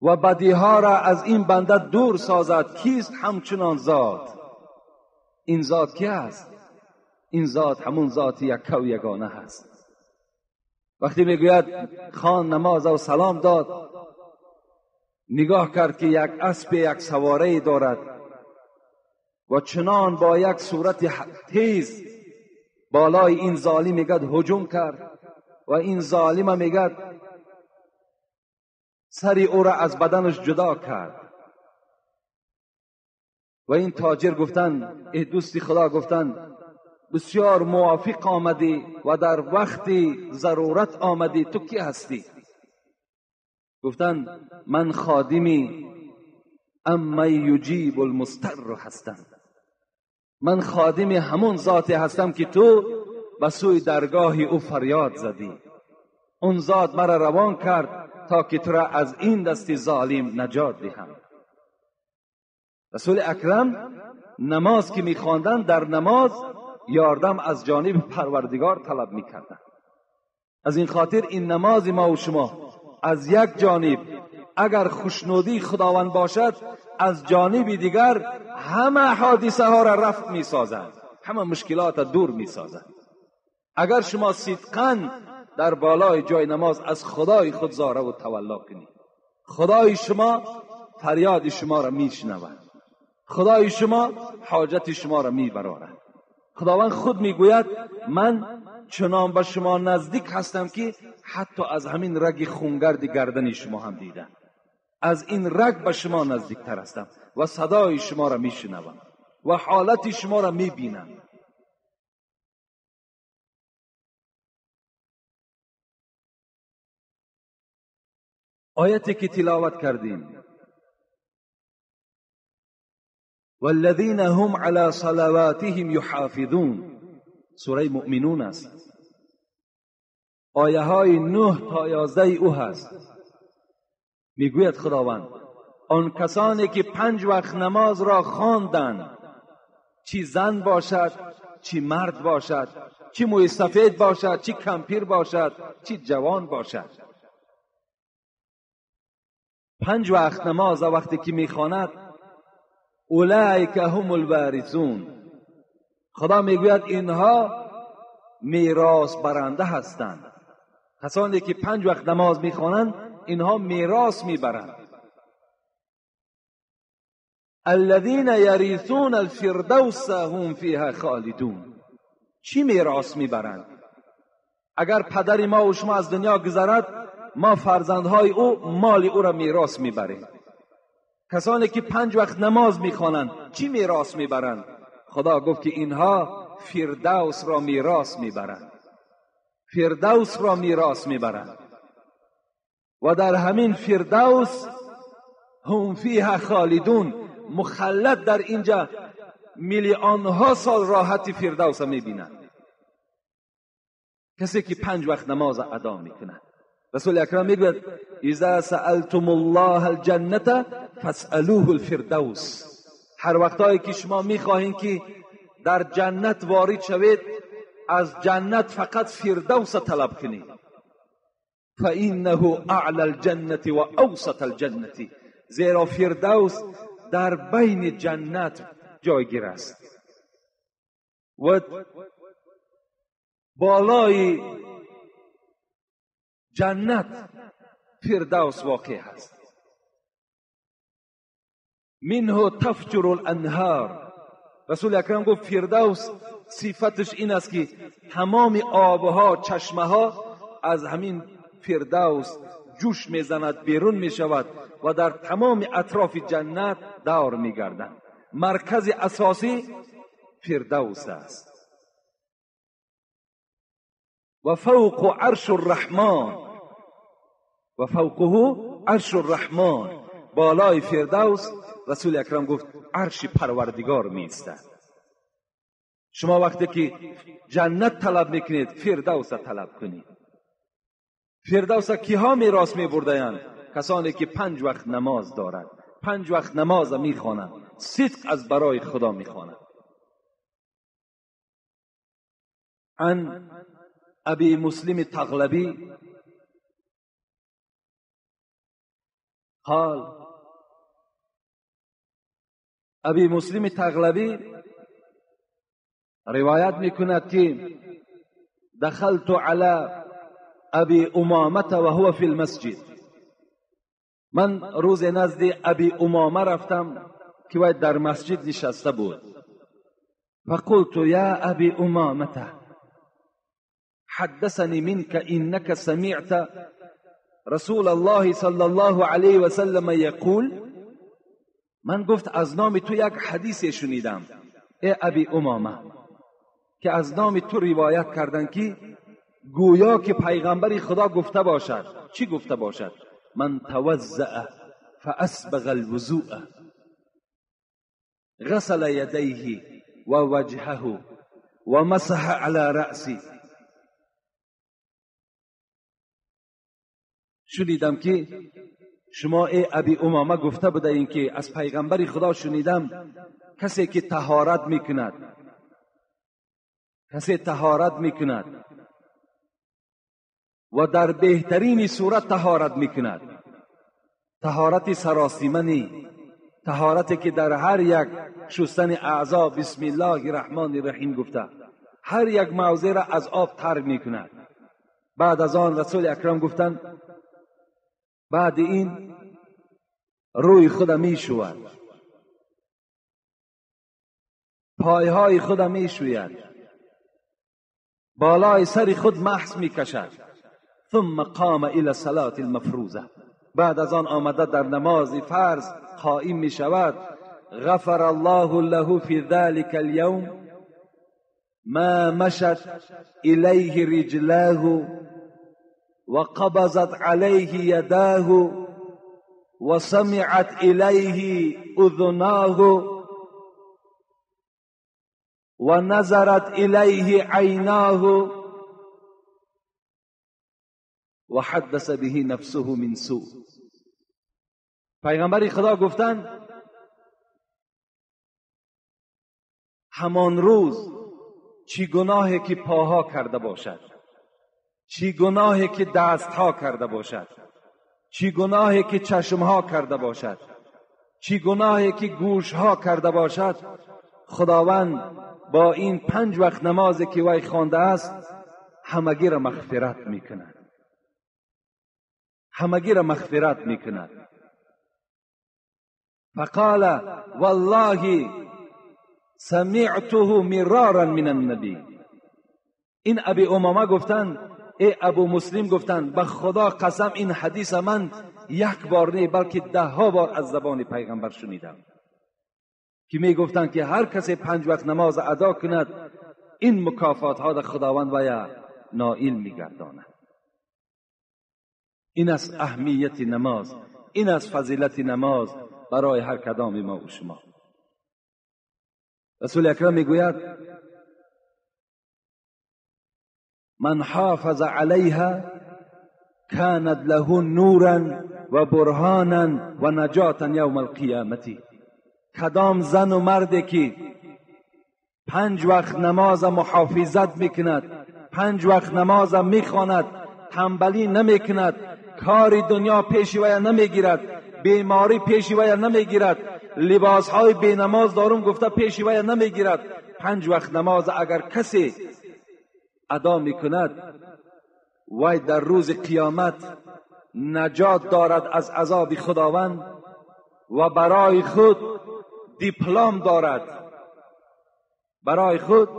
و بدیها را از این بنده دور سازد. کیست همچنان ذات؟ این ذات کی است؟ این ذات همون ذات یک و یگانه هست. وقتی میگوید خان نماز و سلام داد، نگاه کرد که یک اسب یک سواره دارد و چنان با یک صورت تیز بالای این ظالم میگد هجوم کرد و این ظالم میگد سری او را از بدنش جدا کرد و این تاجر گفتن، ای دوستی خدا، گفتن بسیار موافق آمدی و در وقتی ضرورت آمدی، تو کی هستی؟ گفتن من خادمی اما یجیب المضطر هستم، من خادم همون ذاتی هستم که تو به سوی درگاه او فریاد زدی. اون ذات مرا روان کرد تا که تو را از این دست ظالم نجات دهم. رسول اکرم نماز که می‌خواندند، در نماز یاردم از جانب پروردگار طلب می‌کردند. از این خاطر این نماز ما و شما از یک جانب اگر خوشنودی خداوند باشد، از جانب دیگر همه حادثه ها را رفع می‌سازد، همه مشکلات را دور می‌سازد. اگر شما صدقاً در بالای جای نماز از خدای خود زاره و تولا کنید، خدای شما فریاد شما را میشنود، خدای شما حاجت شما را میبرارد. خداوند خود میگوید من چنان به شما نزدیک هستم که حتی از همین رگ خونگرد گردن شما هم دیدم. از این رگ به شما نزدیکتر هستم و صدای شما را میشنوم و حالت شما را میبینم. آیتی که تلاوت کردیم، والذین هم علی صلواتهم یحافظون، سوره مؤمنون است. آیه های 9 تا 11 او هست. میگوید خداوند آن کسانی که 5 وقت نماز را خواندند، چی زن باشد، چی مرد باشد، چی موی سفید باشد، چی کمپیر باشد، چی جوان باشد، 5 وقت نماز وقتی که میخواند، اولئک هم الوارثون، خدا میگوید اینها میراث برنده هستند. کسانی که 5 وقت نماز میخوانند اینها میراث میبرند. الذین یریثون الفردوس هم فیها خالدون. چی میراث میبرند؟ اگر پدر ما و شما از دنیا گذرد، ما فرزندهای او مال او را میراث میبریم. کسانی که 5 وقت نماز میخوانند چی میراث میبرند؟ خدا گفت که اینها فردوس را میراث میبرند، فردوس را میراث میبرند و در همین فردوس هم فیها خالدون، مخلد در اینجا میلیون ها سال راحت فردوس میبینند. کسی که 5 وقت نماز ادا میکنند. رسول اکرم میگوید اذا سألتم الله الجنة فاسألوه الفردوس. هر وقتایی که شما میخواهید که در جنت وارد شوید، از جنت فقط فردوس طلب کنید. فإنه اعلى الجنة و اوسط الجنة، زیرا فردوس در بین جنت جایگیر است و بالای جنت فردوس واقع است. منه تفجر الانهار. رسول اکرم گفت فردوس صفتش این است که تمام آبها، چشمه ها از همین فردوس جوش میزند، بیرون میشود و در تمام اطراف جنت دور میگردند. مرکز اساسی فردوس است. و فوق عرش الرحمن، و فوقه عرش الرحمن، بالای فردوس رسول اکرم گفت عرش پروردگار میایستد. شما وقتی که جنت طلب میکنید، فردوس طلب کنید. فردوس کیها میراث میبردند؟ کسانی که 5 وقت نماز دارند، 5 وقت نماز میخوانند، صدق از برای خدا میخوانند. عن ابی مسلم تغلبی قال، ابی مسلم تغلبی روایت میکند که دخلت علی ابی امامه و هو فی المسجد. من روز نزد ابی امامه رفتم که وی در مسجد نشسته بود. فقلت یا ابی امامه حدثني منك إنك سمعت رسول الله صلى الله عليه وسلم يقول، من گفت از نام تو یک حدیث شنیدم ای ابی امامه که از نام تو روایت کردن که گویا که پیغمبر خدا گفته باشد. چی گفته باشد؟ من توضأ فاسبغ الوضوء غسل یدیه و وجهه و مسح علی رأسی. شنیدم که شما ای ابی امامه گفته بودین که از پیغمبر خدا شنیدم کسی که طهارت میکند و در بهترین صورت طهارت میکند، طهارت سراسیمنی، طهارتی که در هر یک شستن اعضا بسم الله الرحمن الرحیم گفته هر یک موضع را از آب تر میکند. بعد از آن رسول اکرم گفتند بعد این روی خود میشوید، پایهای خود میشوید، بالای سر خود محض میکشد. ثم قام الى الصلاة المفروضه. بعد از آن آمده در نماز فرض قائم می شود. غفر الله له فی ذلك اليوم ما مشت الیه رجلاه و قبضت علیه یداه و سمعت الیه اذناه و نظرت الیه عیناه و حدث به نفسه من سوء. پیغمبر خدا گفتند همان روز چی گناهی که پاها کرده باشد، چی گناهی که دستها کرده باشد، چی گناهی که چشمها کرده باشد، چی گناهی که گوشها کرده باشد، خداوند با این 5 وقت نمازی که وی خوانده است همگی را مغفرت میکند، همگی را مغفرت میکند. فقال والله سمعته مرارا من النبی. این ابی امامه گفتند ای ابو مسلم گفتند به خدا قسم این حدیث من 1 بار نه بلکه 10 بار از زبان پیغمبر شنیدم که می گفتند که هر کسی 5 وقت نماز ادا کند این مکافات ها در خداوند وی نائل میگرداند. این از اهمیت نماز، این از فضیلت نماز برای هر کدام ما و شما. رسول اکرم میگوید من حافظ علیها كانت له نورا و برهانا و نجاتا یوم القیامت. کدام زن و مردی که 5 وقت نماز محافظت میکند، 5 وقت نماز میخواند، تنبلی نمیکند، کار دنیا پیش وی نمیگیرد، بیماری پیش وی نمیگیرد، لباسهای بی نماز دارم گفته پیش وی نمیگیرد. 5 وقت نماز اگر کسی ادا میکند وی در روز قیامت نجات دارد از عذاب خداوند و برای خود دیپلم دارد، برای خود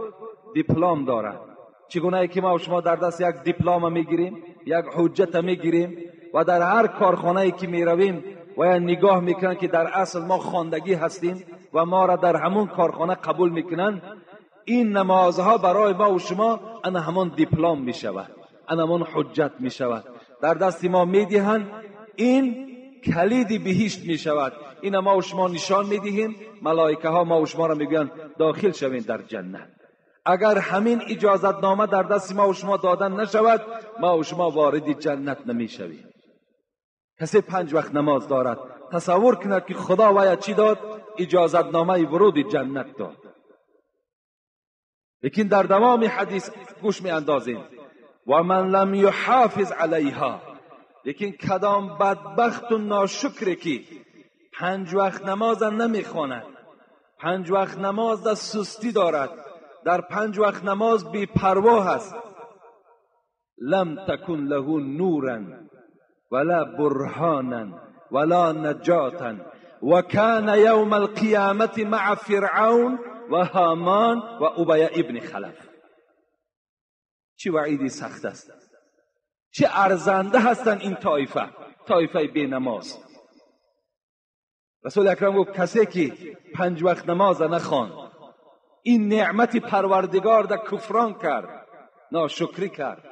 دیپلم دارد. چگونه که ما و شما در دست یک دیپلم میگیریم، یک حجت میگیریم و در هر کارخانه‌ای که میرویم و نگاه میکنن که در اصل ما خواندگی هستیم و ما را در همون کارخانه قبول میکنن. این نمازها برای ما و شما انا همون دیپلم میشود، انا همون حجت میشود، در دست ما میدهند. این کلید بهشت میشود. این ما و شما نشان میدهیم، ملائکه ها ما و شما را میگویند داخل شوین در جنت. اگر همین اجازت نامه در دست ما و شما دادن نشود ما و شما وارد جنت نمیشویم. کسی 5 وقت نماز دارد تصور کند که خدا وی چی داد؟ اجازت نامه ورود جنت داد. لیکن در دوام حدیث گوش می اندازیم و من لم یحافظ علیها. لیکن کدام بدبخت و ناشکری که 5 وقت نماز نمیخواند، 5 وقت نماز در سستی دارد، در 5 وقت نماز بی پروا است، لم تکن له نورا ولا برهانا ولا نجاتا و کان یوم القیامت مع فرعون و هامان و ابی ابن خلف. چه وعیدی سخت است، چه ارزنده هستند این طایفه بی نماز. رسول اکرم گفت کسی که 5 وقت نماز نخواند، این نعمت پروردگار در کفران کرد، ناشکری کرد،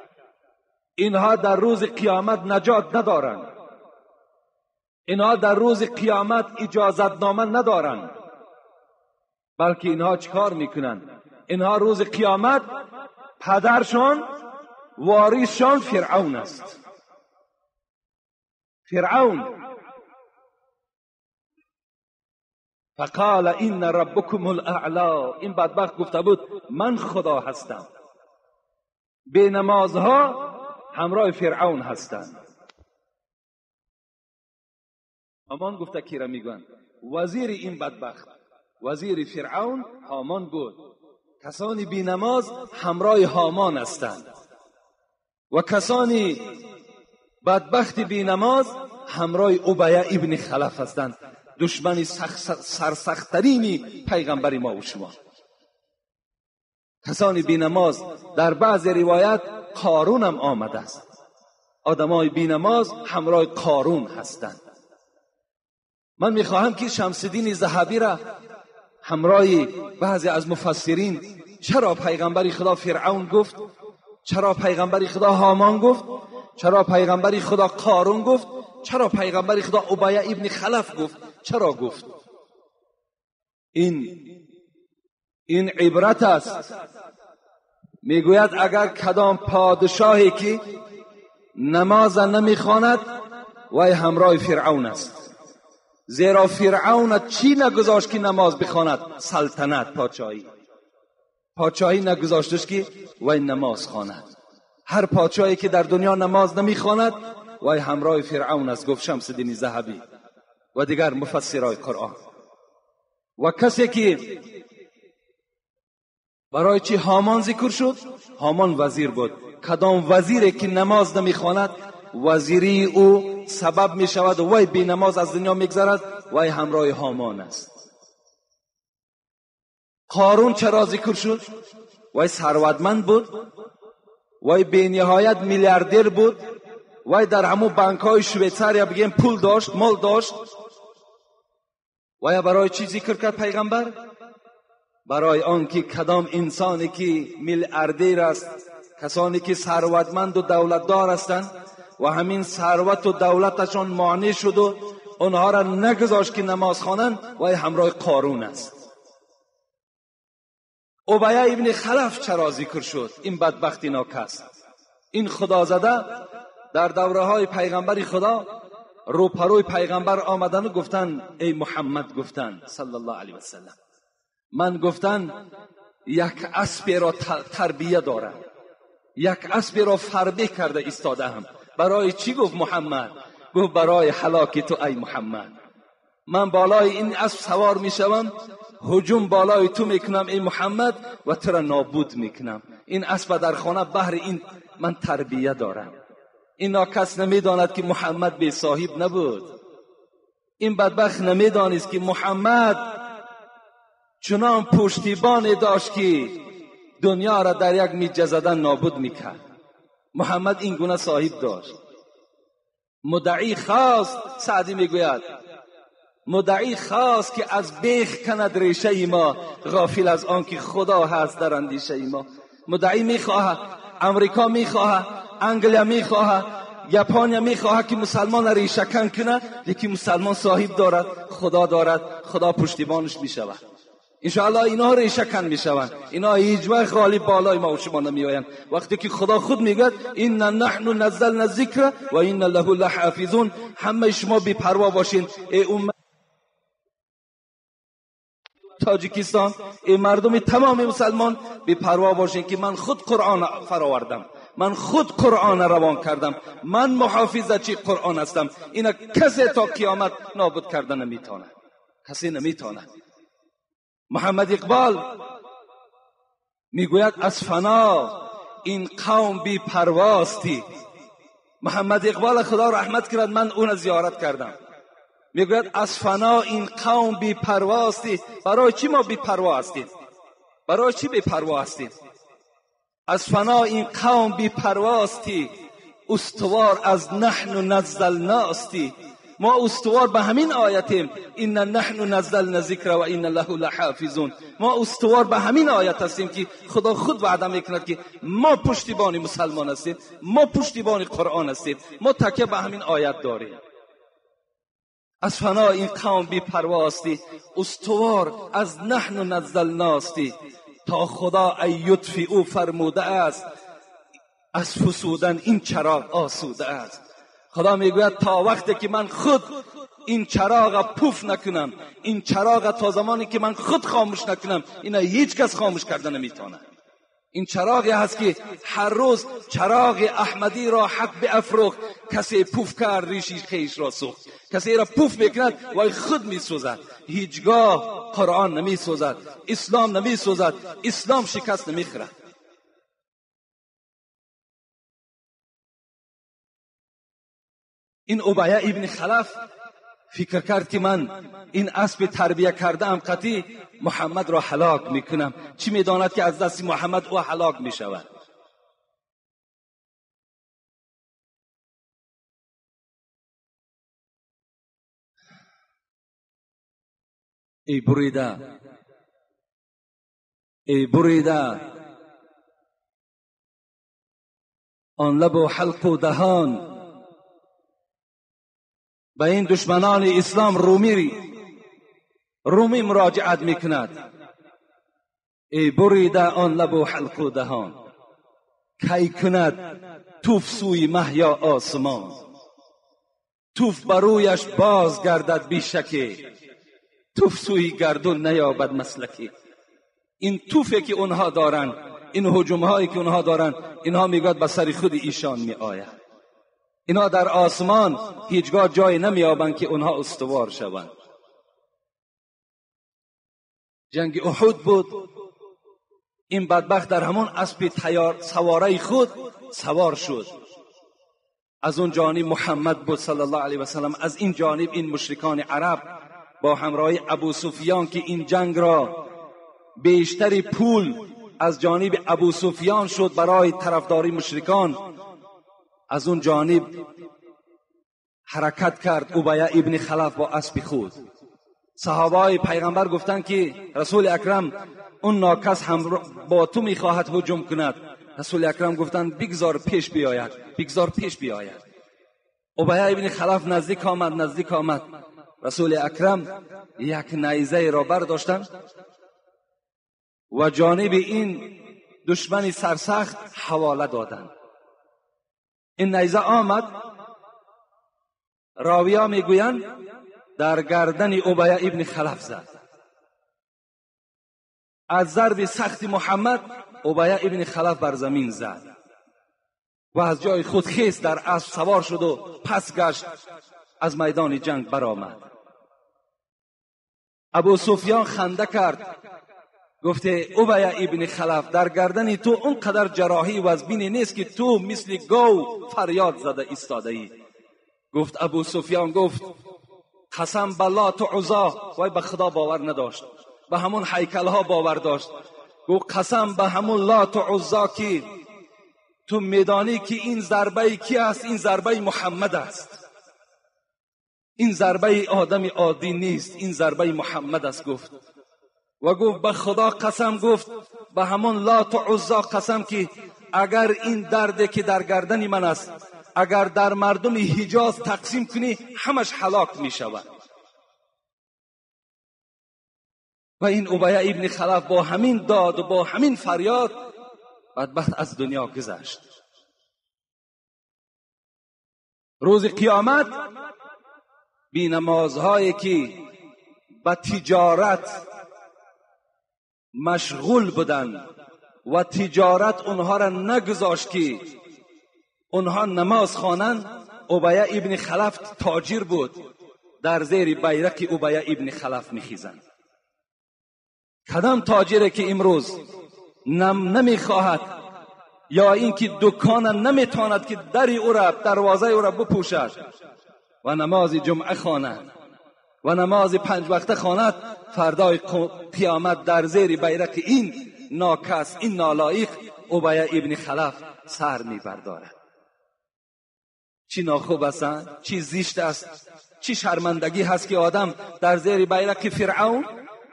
اینها در روز قیامت نجات ندارند، اینها در روز قیامت اجازتنامه ندارند، بلکه اینها چیکار میکنند؟ اینها روز قیامت پدرشان وارثشان فرعون است. فرعون فقال این ربکم الاعلا، این بدبخت گفته بود من خدا هستم. بی نمازها همراه فرعون هستند. هامان گفته کی را میگن؟ وزیر این بدبخت، وزیر فرعون هامان بود. کسانی بی نماز همراه هامان هستند و کسانی بدبخت بی نماز همراه ابیه ابن خلف هستند، دشمن سرسختترین پیغمبر ما و شما. کسانی بی نماز در بعض روایت قارون هم آمده است. آدمای بی نماز همراه قارون هستند. من میخواهم که شمس الدین ذهبی را همراه بعضی از مفسرین چرا پیغمبر خدا فرعون گفت، چرا پیغمبر خدا هامان گفت، چرا پیغمبر خدا قارون گفت، چرا پیغمبر خدا ابیه ابن خلف گفت، چرا گفت؟ این عبرت است. میگوید اگر کدام پادشاهی که نماز نمیخواند وای همراه فرعون است، زیرا فرعون چی نگذاشت که نماز بخواند؟ سلطنت، پادشاهی نگذاشتش که وای نماز خواند. هر پادشاهی که در دنیا نماز نمیخواند وای همراه فرعون است، گفت شمس الدین ذهبی و دیگر مفسرای قرآن. و کسی که برای چی هامان ذکر شد؟ هامان وزیر بود. کدام وزیری که نماز نمیخواند وزیری او سبب می شود و وای بی نماز از دنیا میگذرد، وای همراه هامان است. قارون چرا ذکر شد؟ وای ثروتمند بود، وای بی نهایت میلیاردر بود، وای در همون بانک های شویتزاریا بگیم پول داشت، مال داشت. وای برای چی ذکر کرد پیغمبر؟ برای آن که کدام انسانی که میلیاردر است، کسانی که ثروتمند و دولتدار هستند و همین ثروت و دولتشان مانع شد و آنها را نگذاشت که نماز خوانند، وای همراه قارون است. ابیه ابن خلف چرا ذکر شد؟ این بدبختی ناکس، این خدازده در دوره های پیغمبر خدا روپروی پیغمبر آمدن و گفتن ای محمد، گفتن صلی الله علیه وسلم، من گفتن یک اسب را تربیه دارم، یک اسب را فربه کرده ایستاده هم. برای چی؟ گفت محمد. گفت برای هلاک تو ای محمد. من بالای این اسب سوار میشوم، هجوم بالای تو میکنم ای محمد و تو را نابود میکنم. این اسب در خانه بهر این من تربیه دارم. اینا کس نمیداند که محمد بی صاحب نبود. این بدبخت نمیدانست که محمد چنان پشتیبانی داشت که دنیا را در یک میجه زدن نابود میکرد. محمد این گونه صاحب داشت. مدعی خواست، سعدی میگوید مدعی خواست که از بیخ کند ریشه ما، غافل از آن که خدا هست در اندیشه ما. مدعی میخواهد، امریکا میخواهد، انگلیا میخواهد، ژاپن میخواهد که مسلمان ریشه کن کنه، لیکن مسلمان صاحب دارد، خدا دارد، خدا پشتیبانش میشود. انشاءالله اینا ریشه کن میشوند، اینا هیچ وقت غالب بالای ما و شما نمیآیند. وقتی که خدا خود میگه ان نحن نزلنا الذکر و ان له لحافظون، همه شما بی پروا باشین ای امت تاجیکستان، ای مردم تمام مسلمان بی پروا باشین که من خود قرآن فراوردم، من خود قرآن روان کردم، من محافظه قرآن هستم. اینا کسی تا قیامت نابود کردن نمیتونه، کسی نمیتونه. محمد اقبال میگوید از فنا این قوم بی پرواستی. محمد اقبال خدا رحمت کرد، من اون زیارت کردم. میگوید از فنا این قوم بی پرواستی. برای چی ما بی پروا هستیم؟ برای چی بی پروا هستیم؟ از فنا این قوم بی پرواستی، استوار از نحن نزلناستی. ما استوار به همین آیتیم، ان نحن نزلنا الذکر و ان له لحافظون. ما استوار به همین آیت هستیم که خدا خود وعده میکند که ما پشتیبان مسلمان هستیم، ما پشتیبان قرآن هستیم، ما تکیه به همین آیت داریم. از فنا این قوم بی پروا هستی، استوار از نحن نزلنا هستی تا خدا ایطفئوا فرموده است از فسودن این چراغ آسوده است. خدا میگوید تا وقتی که من خود این چراغ پوف نکنم، این چراغ تا زمانی که من خود خاموش نکنم، اینا هیچ کس خاموش کردن نمیتونه. این چراغی هست که هر روز چراغ احمدی را حق به افروخت، کسی پوف کرد ریشی خیش را سوخت، کسی را پوف میکند و خود میسوزد. هیچگاه قرآن نمیسوزد، اسلام نمیسوزد، اسلام شکست نمیخورد. این ابی ابن خلف فکر کرد که من این اسب تربیه کرده ام قطعی محمد را هلاک میکنم. چی میداند که از دست محمد او هلاک میشود. ای بریده آن لب و حلق و دهان، به این دشمنان اسلام رومی مراجعت میکند. ای بریده آن لب و حلق و دهان، کی کند توف سوی مه یا آسمان. توف برویش باز گردد بیشکی، توف سوی گردون نیابد مسلکی. این توفی که اونها دارن، این هجوم هایی که اونها دارن، اینها میگوید به سر خود ایشان می آید. اینا در آسمان هیچگاه جای نمیابند که اونها استوار شوند. جنگ احد بود، این بدبخت در همون اسب سواره خود سوار شد. از اون جانب محمد بود صلی الله علیه و سلم، از این جانب این مشرکان عرب با همراهی ابو سفیان که این جنگ را بیشتری پول از جانب ابو سفیان شد برای طرفداری مشرکان. از اون جانب حرکت کرد ابی ابن خلف با اسب خود. صحابه پیغمبر گفتند که رسول اکرم اون ناکس هم با تو میخواهد هجوم کند. رسول اکرم گفتند بگذار پیش بیاید. ابی ابن خلف نزدیک آمد. رسول اکرم یک نیزه را برداشتند و جانب این دشمن سرسخت حواله دادند. این نیزه آمد، راویا میگویند در گردن ابی ابن خلف زد. از ضرب سخت محمد ابی ابن خلف بر زمین زد و از جای خود خیست، در اسب سوار شد و پس گشت، از میدان جنگ برآمد. ابو سفیان خنده کرد، گفته ابی ابن خلف در گردن تو اونقدر جراحی و ازبینی نیست که تو مثل گاو فریاد زده ایستاده ای. گفت ابو سفیان گفت قسم به لات و عزا، وای به خدا باور نداشت، به همون هیکل ها باور داشت. گفت قسم به همون لات و عزا که تو میدانی که این ضربه کی است؟ این ضربه محمد است، این ضربه آدم عادی نیست، این ضربه محمد است. گفت و گفت به خدا قسم، گفت به همون لات و عزا قسم که اگر این درد که در گردن من است اگر در مردم حجاز تقسیم کنی همش هلاک می شود. و این ابی ابن خلف با همین داد و با همین فریاد بدبخت از دنیا گذشت. روز قیامت بی نمازهایی که به تجارت مشغول بودن و تجارت اونها را نگذاشت که اونها نماز خوانند. ابی ابن خلف تاجر بود، در زیر بیرق ابی ابن خلف میخیزند. کدام تاجره که امروز نمیخواهد یا اینکه دکان نمیتواند که در او را دروازه او را بپوشد و نماز جمعه خواند و نماز 5 وقته خواند، فردای قیامت در زیر بیرق این ناکس، این نالایق ابی ابن خلف سر میبردارد. چی ناخوب است، چی زشت است، چی شرمندگی هست که آدم در زیر بیرق فرعون،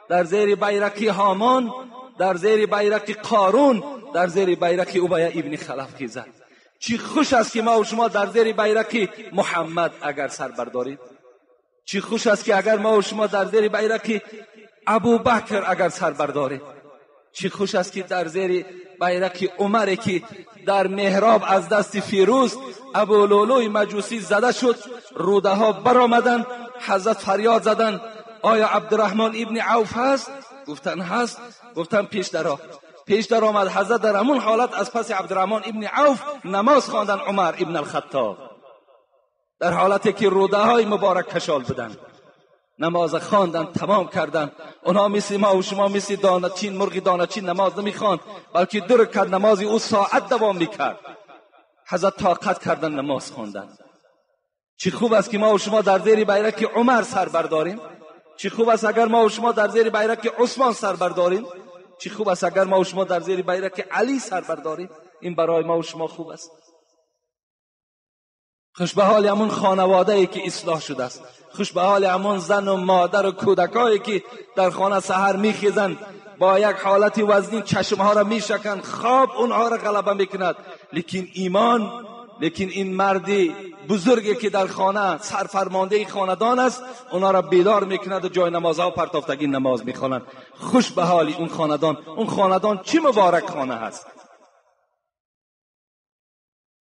در زیر بیرق هامان، در زیر بیرق قارون، در زیر بیرق ابی ابن خلف خیزد. چی خوش است که ما و شما در زیر بیرق محمد اگر سر بردارید. چی خوش است که اگر ما و شما در زیر بیرق ابوبکر اگر سر بردارید. چی خوش است که در زیر بیرق عمر که در محراب از دست فیروز ابولولوی مجوسی زده شد، روده ها برآمدند، حضرت فریاد زدند آیا عبدالرحمن ابن عوف هست؟ گفتن هست. گفتن پیش در آمد حضرت در همون حالت از پس عبدالرحمن ابن عوف نماز خواندن عمر ابن الخطاب، در حالتی که روده های مبارک کشال بدن، نماز خواندن، تمام کردن. اونها مثل ما و شما مثل دانچین، مرغ دانچین نماز نمیخواند، بلکه 2 رکعت نمازی او ساعت دوام میکرد. حضرت طاقت کردن نماز خواندن. چه خوب است که ما و شما در زیر بیرق عمر سر برداریم. چه خوب است اگر ما و شما در زیر بیرق عثمان سر برداریم. چه خوب است اگر ما و شما در زیر بیرق علی سر برداریم. این برای ما و شما خوب است. خوش به حال همون خانواده‌ای که اصلاح شده است. خوش به حال همون زن و مادر و کودکایی که در خانه سحر میخیزند، با یک حالت وزنین چشمها را میشکند، خواب اونها را غلبه میکند. لیکن ایمان، لیکن این مردی بزرگی که در خانه سرفرمانده خاندان است، اونها را بیدار میکند و جای نمازها و پرتافتگی نماز میخوانند. خوش به حال اون خاندان. اون خاندان چه مبارک خانه است.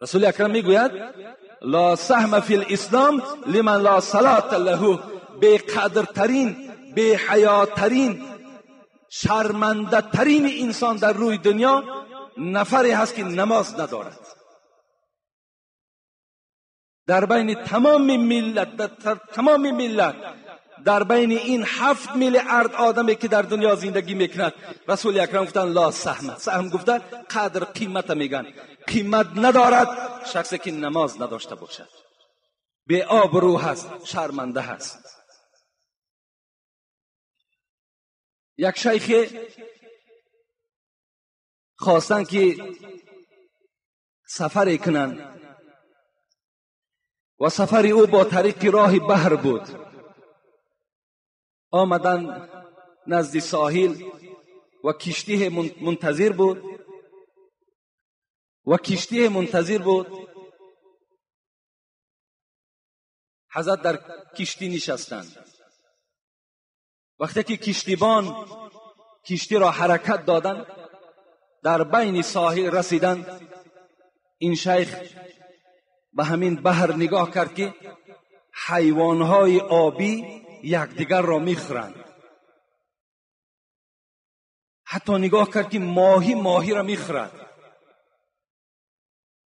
رسول اکرم میگوید لا سهم فی الاسلام لمن لا صلات له. بی قدرترین، بی حیاترین، شرمنده ترین انسان در روی دنیا نفری هست که نماز ندارد. در بین تمام ملت، در بین این 7 میلیارد آدمی که در دنیا زندگی میکند، رسول اکرم گفتن لا سهم. سهم گفتن قدر، قیمت میگن. قیمت ندارد شخصی که نماز نداشته باشد. بی آبرو هست، شرمنده هست. یک شیخ خواستن که سفر کنن و سفر او با طریق راه بحر بود. آمدن نزد ساحل و کشتی منتظر بود. حضرت در کشتی نشستند. وقتی که کشتیبان کشتی را حرکت دادند، در بین ساحل رسیدند. این شیخ به همین بحر نگاه کرد که حیوانهای آبی یکدیگر را میخورند. حتی نگاه کرد که ماهی را میخورد.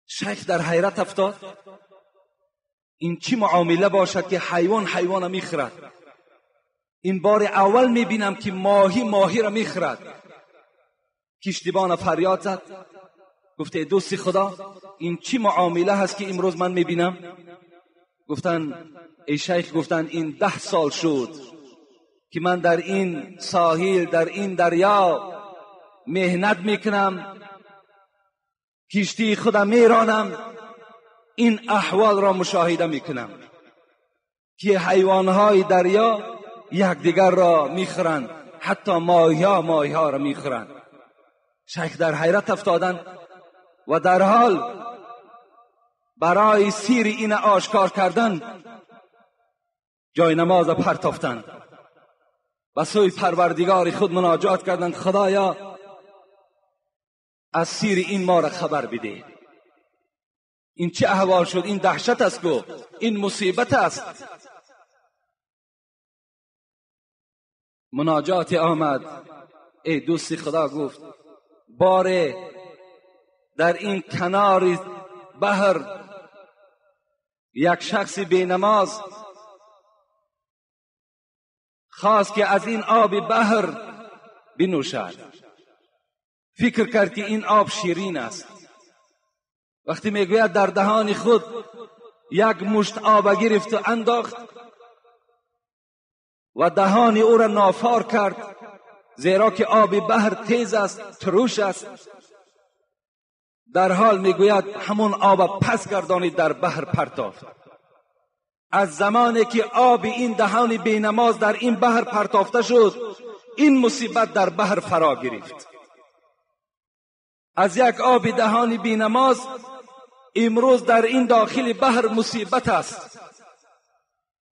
شیخ در حیرت افتاد. این چی معامله باشد که حیوان میخورد؟ این بار اول میبینم که ماهی را میخورد. کشتیبان فریاد زد، گفته دوست خدا این چی معامله هست که امروز من میبینم؟ گفتن ای شیخ، گفتن این 10 سال شد که من در این ساحل، در این دریا مهنت میکنم، کشتی خودم میرانم، این احوال را مشاهده میکنم که حیوانهای دریا یکدیگر را میخورند، حتی ماهی‌ها را میخورند. شیخ در حیرت افتادند و در حال برای سیر این آشکار کردن جای نماز پرتافتند، به سوی پروردگار خود مناجات کردند، خدایا از سیر این ما را خبر بده. این چه احوال شد؟ این دهشت است، گفت این مصیبت است. مناجات آمد. ای دوست خدا، گفت باره در این کنار بحر یک شخص بی نماز خواست که از این آب بحر بنوشد. فکر کرد که این آب شیرین است. وقتی میگوید در دهان خود یک مشت آب گرفت و انداخت و دهان او را نافار کرد، زیرا که آب بحر تیز است، تروش است. در حال میگوید همون آب پس گردانید در بحر پرتافت. از زمانی که آب این دهان بینماز در این بحر پرتافته شد، این مصیبت در بحر فرا گرفت. از یک آب دهان بینماز امروز در این داخل بحر مصیبت است.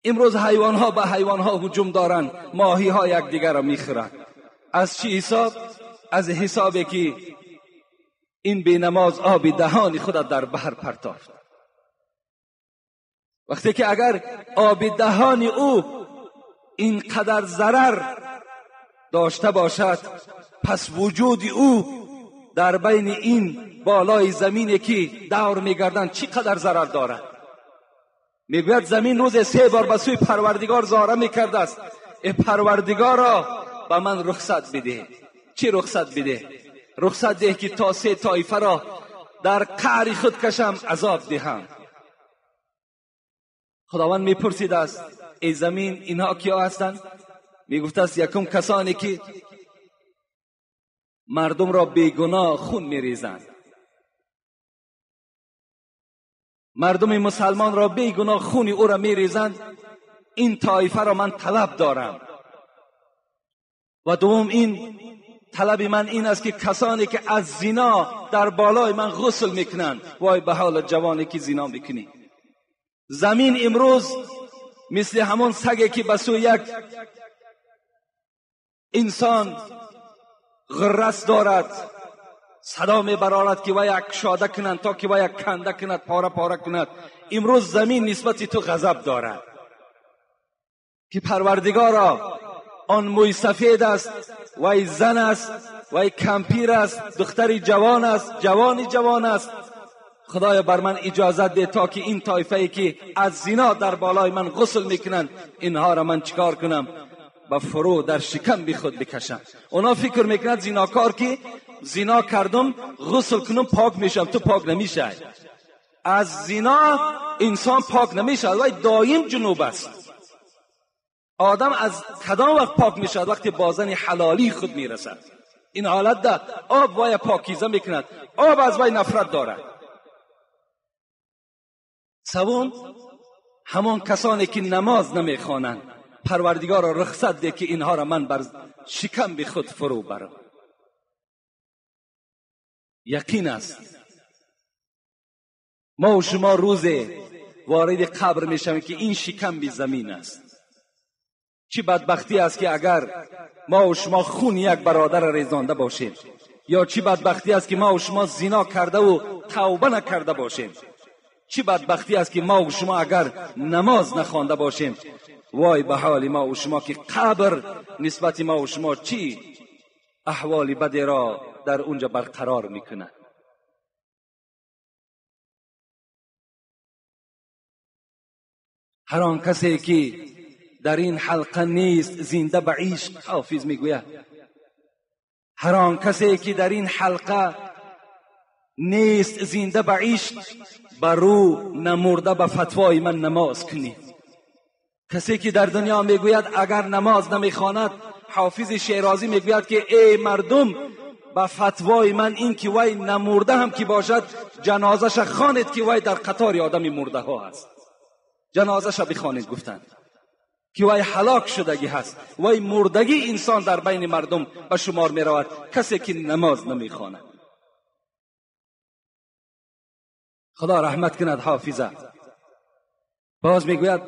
امروز حیوانها به حیوانها هجوم دارند، ماهیها یکدیگر را میخورند. از چی حساب؟ از حسابی که این بینماز آب دهان خود در بحر پرتافت. وقتی که اگر آب دهان او اینقدر ضرر داشته باشد، پس وجود او در بین این بالای زمینی که دور میگردند چقدر ضرر دارد. میگوید زمین روز 3 بار به سوی پروردگار زاره میکرده است: ای پروردگارا به من رخصت بده. چی رخصت بده؟ رخصت ده که تا 3 طایفه را در قعر خود کشم، عذاب دهم. خداوند میپرسید است: ای زمین اینها کیا هستند؟ میگفت است یکم کسانی که مردم را بیگناه خون میریزند. مردم مسلمان را بیگناه خون او را میریزند. این طایفه را من طلب دارم. و دوم این طلب من این است که کسانی که از زنا در بالای من غسل میکنند، وای به حال جوانی که زنا میکنی. زمین امروز مثل همون سگی که به سوی یک انسان غرس دارد، صدا میبرارد که وای یک شاده کنند تا که وای یک کنده کند، پاره پاره کند. امروز زمین نسبت تو غضب دارد که پروردگارا آن موی سفید است، وای زن است، وای کمپیر است، دختری جوان است، جوانی جوان است. خدایا بر من اجازت ده تا که این طایفه‌ای که از زنا در بالای من غسل میکنند، اینها را من چیکار کنم؟ با فرو در شکم بی خود بکشم. اونا فکر میکنند زناکار که زنا کردم غسل کنم پاک میشم. تو پاک نمیشه. از زنا انسان پاک نمیشه، وای دایم جنوب است. آدم از کدام وقت پاک میشد؟ وقتی بازن حلالی خود میرسد. این حالت ده آب وای پاکیزه میکند، آب از وای نفرت دارد. سوم همون کسانی که نماز نمیخوانند، پروردگار را رخصت ده که اینها را من بر شکم بی خود فرو برم. یقین است ما و شما روز وارد قبر میشیم که این شکم بی زمین است. چی بدبختی است که اگر ما و شما خون یک برادر را ریزانده باشیم، یا چی بدبختی است که ما و شما زنا کرده و توبه نکرده باشیم. چی بدبختی است که ما و شما اگر نماز نخوانده باشیم. وای به حال ما و شما که قبر نسبت ما و شما چی احوال بدی را در اونجا برقرار میکنه. هر آن کسی که در این حلقه نیست زنده به عشق، حافظ میگوید هر آن کسی که در این حلقه نیست زنده به عشق، بر رو نمرده به فتوای من نماز کنید. کسی که در دنیا میگوید اگر نماز نمیخواند، حافظ شیرازی میگوید که ای مردم به فتوای من این که وای نمرده هم که باشد جنازش خوانید که وای در قطار آدم مرده ها هست. جنازش بخوانید، گفتند که وای هلاک شدگی هست، وای مردگی انسان در بین مردم به شمار می رود کسی که نماز نمی خواند. خدا رحمت کند حافظه. باز میگوید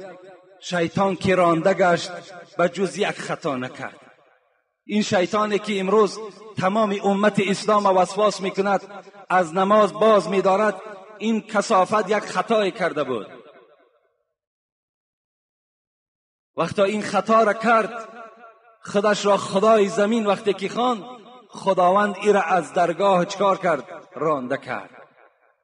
شیطان که رانده گشت به جز یک خطا نکرد. این شیطانی که امروز تمام امت اسلام وسواس میکند، از نماز باز میدارد، این کثافت یک خطای کرده بود. وقتا این خطا را کرد، خودش را خدای زمین وقتی که خواند، خداوند ای را از درگاه چکار کرد؟ رانده کرد.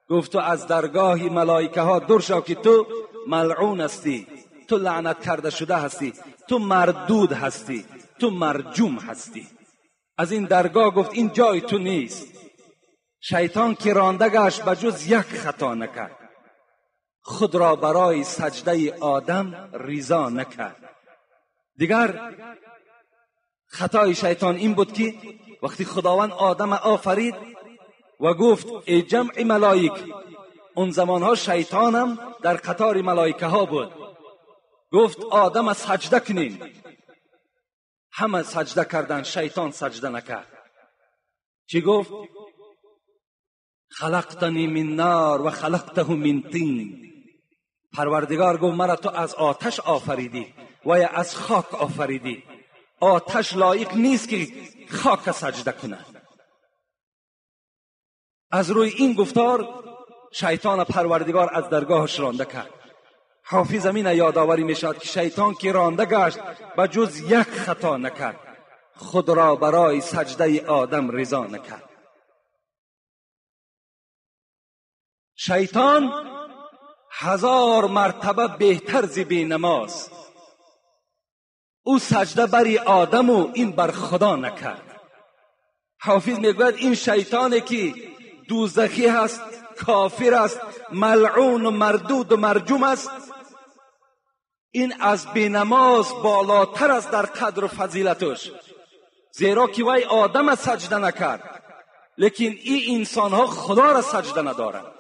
گفت تو از درگاه ملائکه ها دور شو که تو ملعون هستی، تو لعنت کرده شده هستی، تو مردود هستی، تو مرجوم هستی. از این درگاه گفت این جای تو نیست. شیطان که رانده گشت به جز یک خطا نکرد، خود را برای سجده آدم ریزا نکرد. دیگر خطای شیطان این بود که وقتی خداوند آدم آفرید، و گفت ای جمع ملائک، اون زمانها شیطانم در قطار ملائکه ها بود، گفت آدم سجده کنین. همه سجده کردن، شیطان سجده نکرد. چی گفت؟ خلقتنی من نار و خلقته من طین. پروردگار گفت مرا تو از آتش آفریدی و یا از خاک آفریدی. آتش لایق نیست که خاک سجده کنه. از روی این گفتار شیطان پروردگار از درگاهش رانده کرد. حافظ امین یادآوری میشد که شیطان که رانده گشت و جز یک خطا نکرد، خود را برای سجده آدم رضا نکرد. شیطان 1000 مرتبه بهتر ز بینماز. او سجده بر آدم و این بر خدا نکرد. حافظ میگوید این شیطانی که دوزخی است، کافر است، ملعون و مردود و مرجوم است، این از بینماز بالاتر است در قدر و فضیلتش، زیرا که وی آدم سجده نکرد، لیکن این انسان ها خدا را سجده ندارند.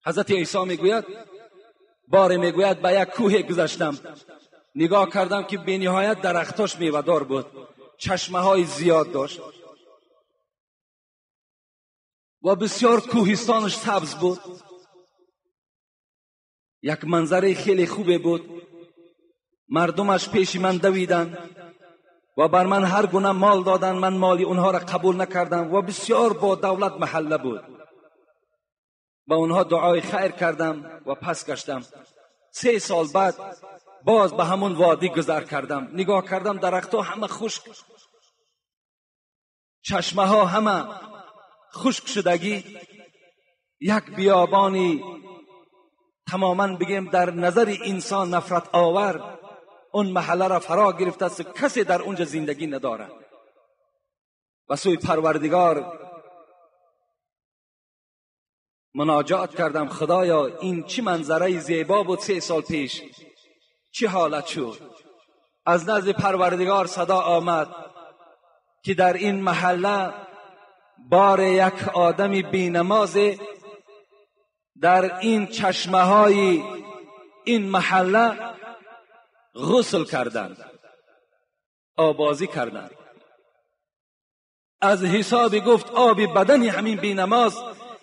حضرت عیسی میگوید، بار میگوید به یک کوه گذشتم، نگاه کردم که بی نهایت درختاش میوه‌دار بود، چشمه های زیاد داشت و بسیار کوهستانش سبز بود. یک منظره خیلی خوبه بود. مردمش پیش من دویدن و بر من هر گونه مال دادن. من مالی اونها را قبول نکردم و بسیار با دولت محله بود. با اونها دعای خیر کردم و پس گشتم. 3 سال بعد باز به همون وادی گذر کردم. نگاه کردم درختها همه خشک، چشمه ها همه خشک شدگی. یک بیابانی تماما بگیم در نظر انسان نفرت آور اون محله را فرا گرفته است. کسی در اونجا زندگی نداره. و سوی پروردگار مناجات کردم، خدایا این چه منظره زیبا بود 3 سال پیش، چه حالت شد. از نزد پروردگار صدا آمد که در این محله بار یک آدمی بینماز در این چشمه های این محله غسل کردند، آبازی کردند. از حساب گفت آب بدنی همین بینماز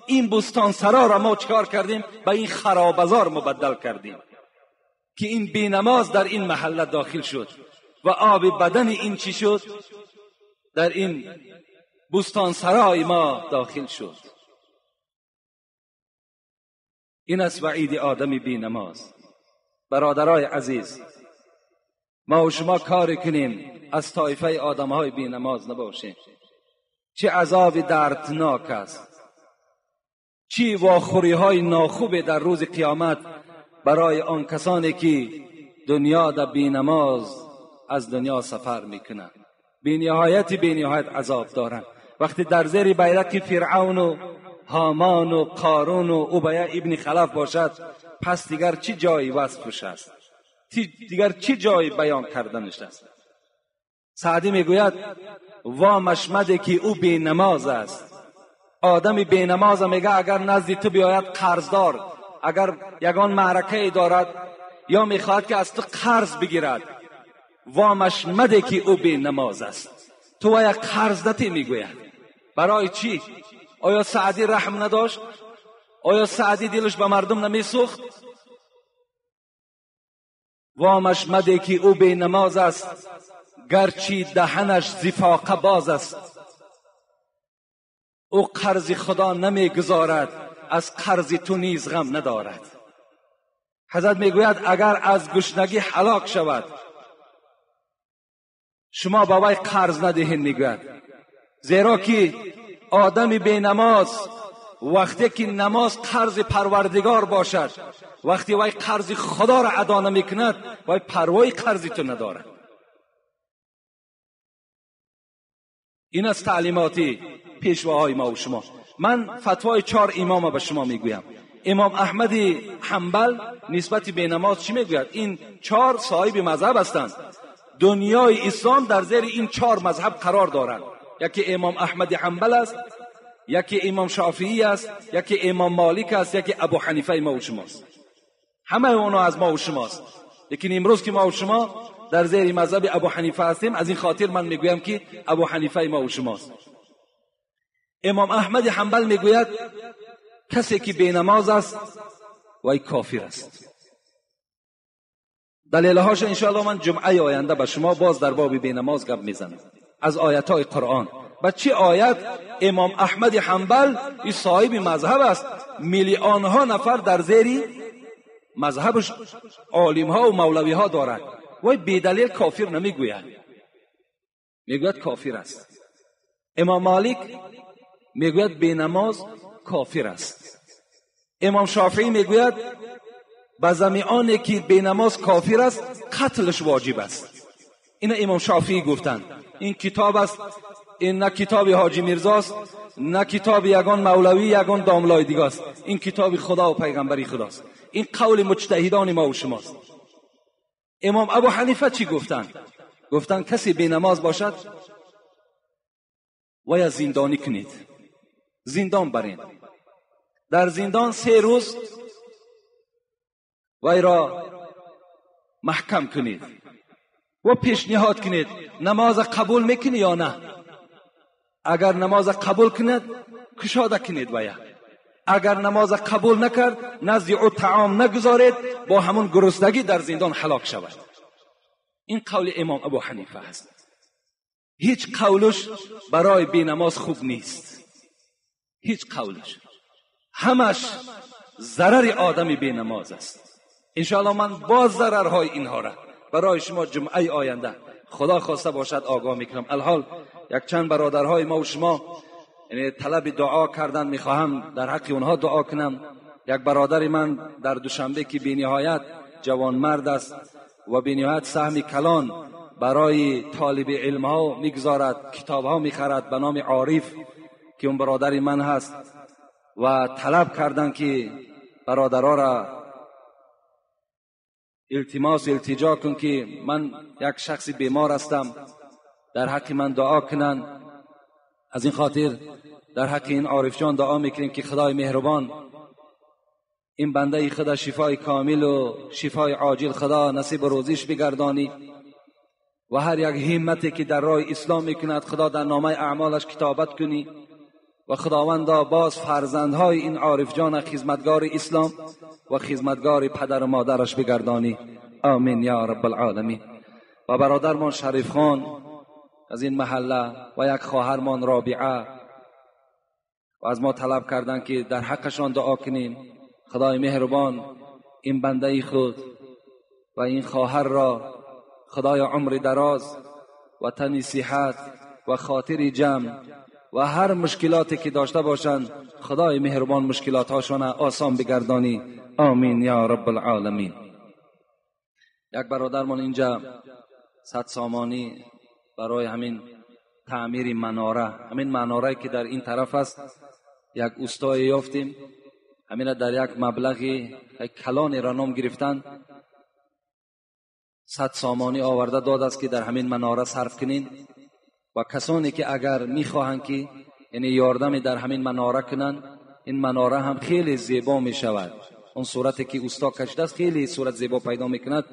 این بستان سرا را ما چکار کردیم؟ به این خرابزار مبدل کردیم که این بینماز در این محله داخل شد و آب بدن این چی شد؟ در این بستان سرای ما داخل شد. این است وعید آدم بینماز. برادرای عزیز، ما و شما کار کنیم از طایفه آدمهای بینماز نباشیم. چه عذاب دردناک است، چی واخوری های ناخوب در روز قیامت برای آن کسانی که دنیا در بینماز از دنیا سفر میکنند. بینهایت عذاب دارند. وقتی در زیر بیرق فرعون و هامان و قارون و ابی ابن خلف باشد، پس دیگر چی جایی وصفش است؟ دیگر چی جایی بیان کردنش است؟ سعدی میگوید وامش مده که او بینماز است. آدمی بینماز میگه اگر نزد تو بیاید قرضدار، اگر یگان معرکه دارد یا میخواهد که از تو قرض بگیرد، وامش مده که او بینماز است. تو و یک قرضدتی میگوید. برای چی؟ آیا سعدی رحم نداشت؟ آیا سعدی دلش به مردم نمیسوخت؟ وامش مده که او بینماز است، گرچه دهنش زفاقه باز است. او قرض خدا نمیگذارد، از قرض تو نیز غم ندارد. حضرت میگوید اگر از گشنگی هلاک شود شما با وی قرض ندهید. میگوید زیرا که آدم بینماز وقتی که نماز قرض پروردگار باشد، وقتی وی قرض خدا را ادا نمیکند، وی پروای قرض تو ندارد. این از تعلیماتی پیشواهای ما و شما. من فتوای 4 امام به شما میگویم. امام احمد حنبل نسبت به نماز چی میگوید؟ این 4 صاحب مذهب هستند. دنیای اسلام در زیر این 4 مذهب قرار دارد. یکی امام احمد حنبل است، یکی امام شافعی است، یکی امام مالک است، یکی ابو حنیفه ما و شماست. همه اونا از ما و شماست. لیکن امروز که ما و شما در زیر مذهب ابو حنیفه هستیم، از این خاطر من میگویم که ابو حنیفه ما و شماست. امام احمد حنبل میگوید کسی که بینماز است وای کافر است. دلیلهاش انشاءالله من جمعه آینده به شما باز در باب بینماز گپ میزنم از آیاتهای قرآن. با چه آیت امام احمد حنبل این صاحب مذهب است، میلیون ها نفر در زیر مذهبش عالم ها و مولوی ها دارد، وای بی دلیل کافر نمیگوید، میگوید کافر است. امام مالک میگوید بینماز کافر است. امام شافعی میگوید به زمیانی که بینماز کافر است قتلش واجب است. این امام شافعی گفتند. این کتاب است، این نه کتاب حاجی میرزاست، نه کتاب یگان مولوی یگان داملای دیگه است، این کتاب خدا و پیغمبری خداست. این قول مجتهدان ما و شماست. امام ابو حنیفه چی گفتند؟ گفتند کسی بینماز باشد وای زندانی کنید، زندان برین، در زندان 3 روز وای را محکم کنید و پیشنهاد کنید نماز قبول میکنی یا نه. اگر نماز قبول کند کشاده کنید وای، اگر نماز قبول نکرد نزد او طعام نگذارید، با همون گرسنگی در زندان هلاک شود. این قول امام ابو حنیفه است. هیچ قولش برای بینماز خوب نیست، هیچ قولش، همش ضرر آدم بینماز است. انشاءالله من باز ضررهای اینها را برای شما جمعه آینده خدا خواسته باشد آگاه میکنم. الحال یک چند برادرهای ما و شما یعنی طلب دعا کردن، میخواهم در حق اونها دعا کنم. یک برادر من در دوشنبه که بینهایت جوان مرد است و بینهایت سهم کلان برای طالب علم ها میگذارد، کتاب ها میخرد به نام عارف که اون برادر من هست، و طلب کردن که برادرها را التجا کن که من یک شخص بیمار هستم، در حق من دعا کنن. از این خاطر در حق این عارف جان دعا میکنیم که خدای مهربان این بنده خدا شفای کامل و شفای عاجل خدا نصیب روزیش بگردانی و هر یک همتی که در راه اسلام میکند خدا در نامه اعمالش کتابت کنی و خداوندا باز فرزندهای این عارف جان خدمتگار اسلام و خدمتگار پدر و مادرش بگردانی. آمین یا رب العالمین. و برادرمان شریف خان از این محله و یک خواهرمان رابعه و از ما طلب کردند که در حقشان دعا کنیم. خدای مهربان این بنده خود و این خواهر را خدای عمر دراز و تن صحت و خاطر جمع و هر مشکلاتی که داشته باشند خدای مهربان مشکلاتهاشان آسان بگردانی. آمین یا رب العالمین. یک برادرمان اینجا 100 سامانی برای همین تعمیر مناره، همین مناره که در این طرف است، یک اوستای یافتیم، همین در یک مبلغی کلان را نام گرفتن 100 سامانی آورده داد است که در همین مناره صرف کنین و کسانی که اگر میخواهند که یعنی یاردمی در همین مناره کنن، این مناره هم خیلی زیبا می شود. اون صورتی که اوستا کشیده است خیلی صورت زیبا پیدا میکند.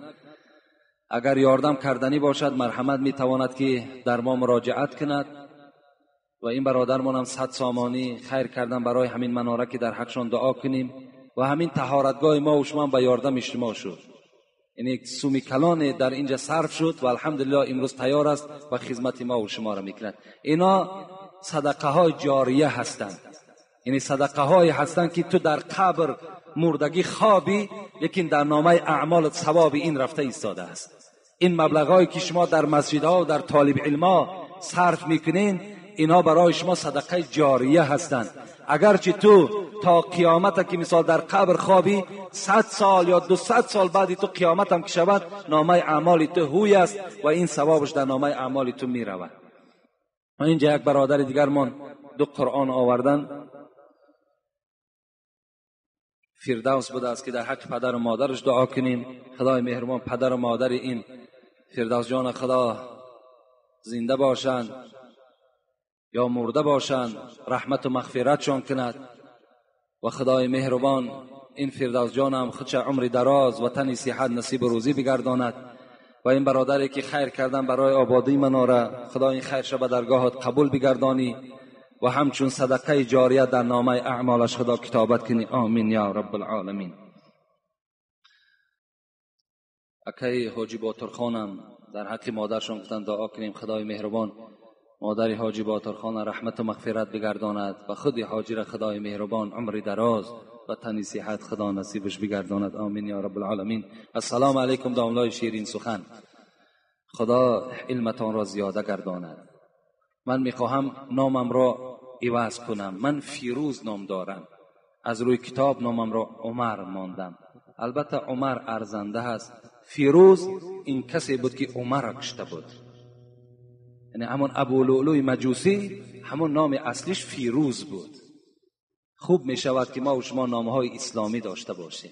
اگر یاردم کردنی باشد مرحمت میتواند که در ما مراجعت کند و این برادرمان هم 100 سامانی خیر کردن برای همین مناره که در حقشان دعا کنیم و همین طهارتگاه ما و شما به یاردم اجتماع شد. یعنی سومی کلان در اینجا صرف شد و الحمدلله امروز تیار است و خدمت ما و شما را میکند. اینا صدقه های جاریه هستند، یعنی صدقه های هستند که تو در قبر مردگی خوابی لیکن در نامه اعمال ثواب این رفته ایستاده است. این مبلغایی که شما در مسجدها و در طالب علما صرف میکنین اینا برای شما صدقه جاریه هستند. اگرچه تو تا قیامت که مثال در قبر خوابی 100 سال یا 200 سال بعد تو قیامت هم که شود نامه اعمال تو هوی است و این ثوابش در نامه اعمال تو می رود. و اینجا یک برادر دیگر من 2 قرآن آوردن، فردوس بوده است که در حق پدر و مادرش دعا کنیم. خدای مهربان پدر و مادر این فردوس جان خدا زنده باشند یا مرده باشند، رحمت و مغفرتشان کند و خدای مهربان این فردوس جان هم خودش عمر دراز و تن صحت نصیب و روزی بگرداند و این برادری که خیر کردن برای آبادی مناره، خدا این خیرش به درگاهت قبول بگردانی و همچون صدقه جاریه در نامه اعمالش خدا کتابت کنی. آمین یا رب العالمین. اکی حاجی باتر خانم در حق مادرشان گفتن دعا کنیم خدای مهربان مادر حاجی باتر خان رحمت و مغفرت بگرداند و خود حاجی را خدای مهربان عمر دراز و تن صحت خدا نصیبش بگرداند. آمین یا رب العالمین. السلام علیکم داملای شیرین سخن، خدا علمتان را زیاده گرداند. من میخواهم نامم را عوض کنم. من فیروز نام دارم، از روی کتاب نامم را عمر ماندم. البته عمر ارزنده است، فیروز این کسی بود که عمر را کشته بود، یعنی همون ابو لؤلؤ مجوسی همون نام اصلیش فیروز بود. خوب می شود که ما و شما نامهای اسلامی داشته باشیم.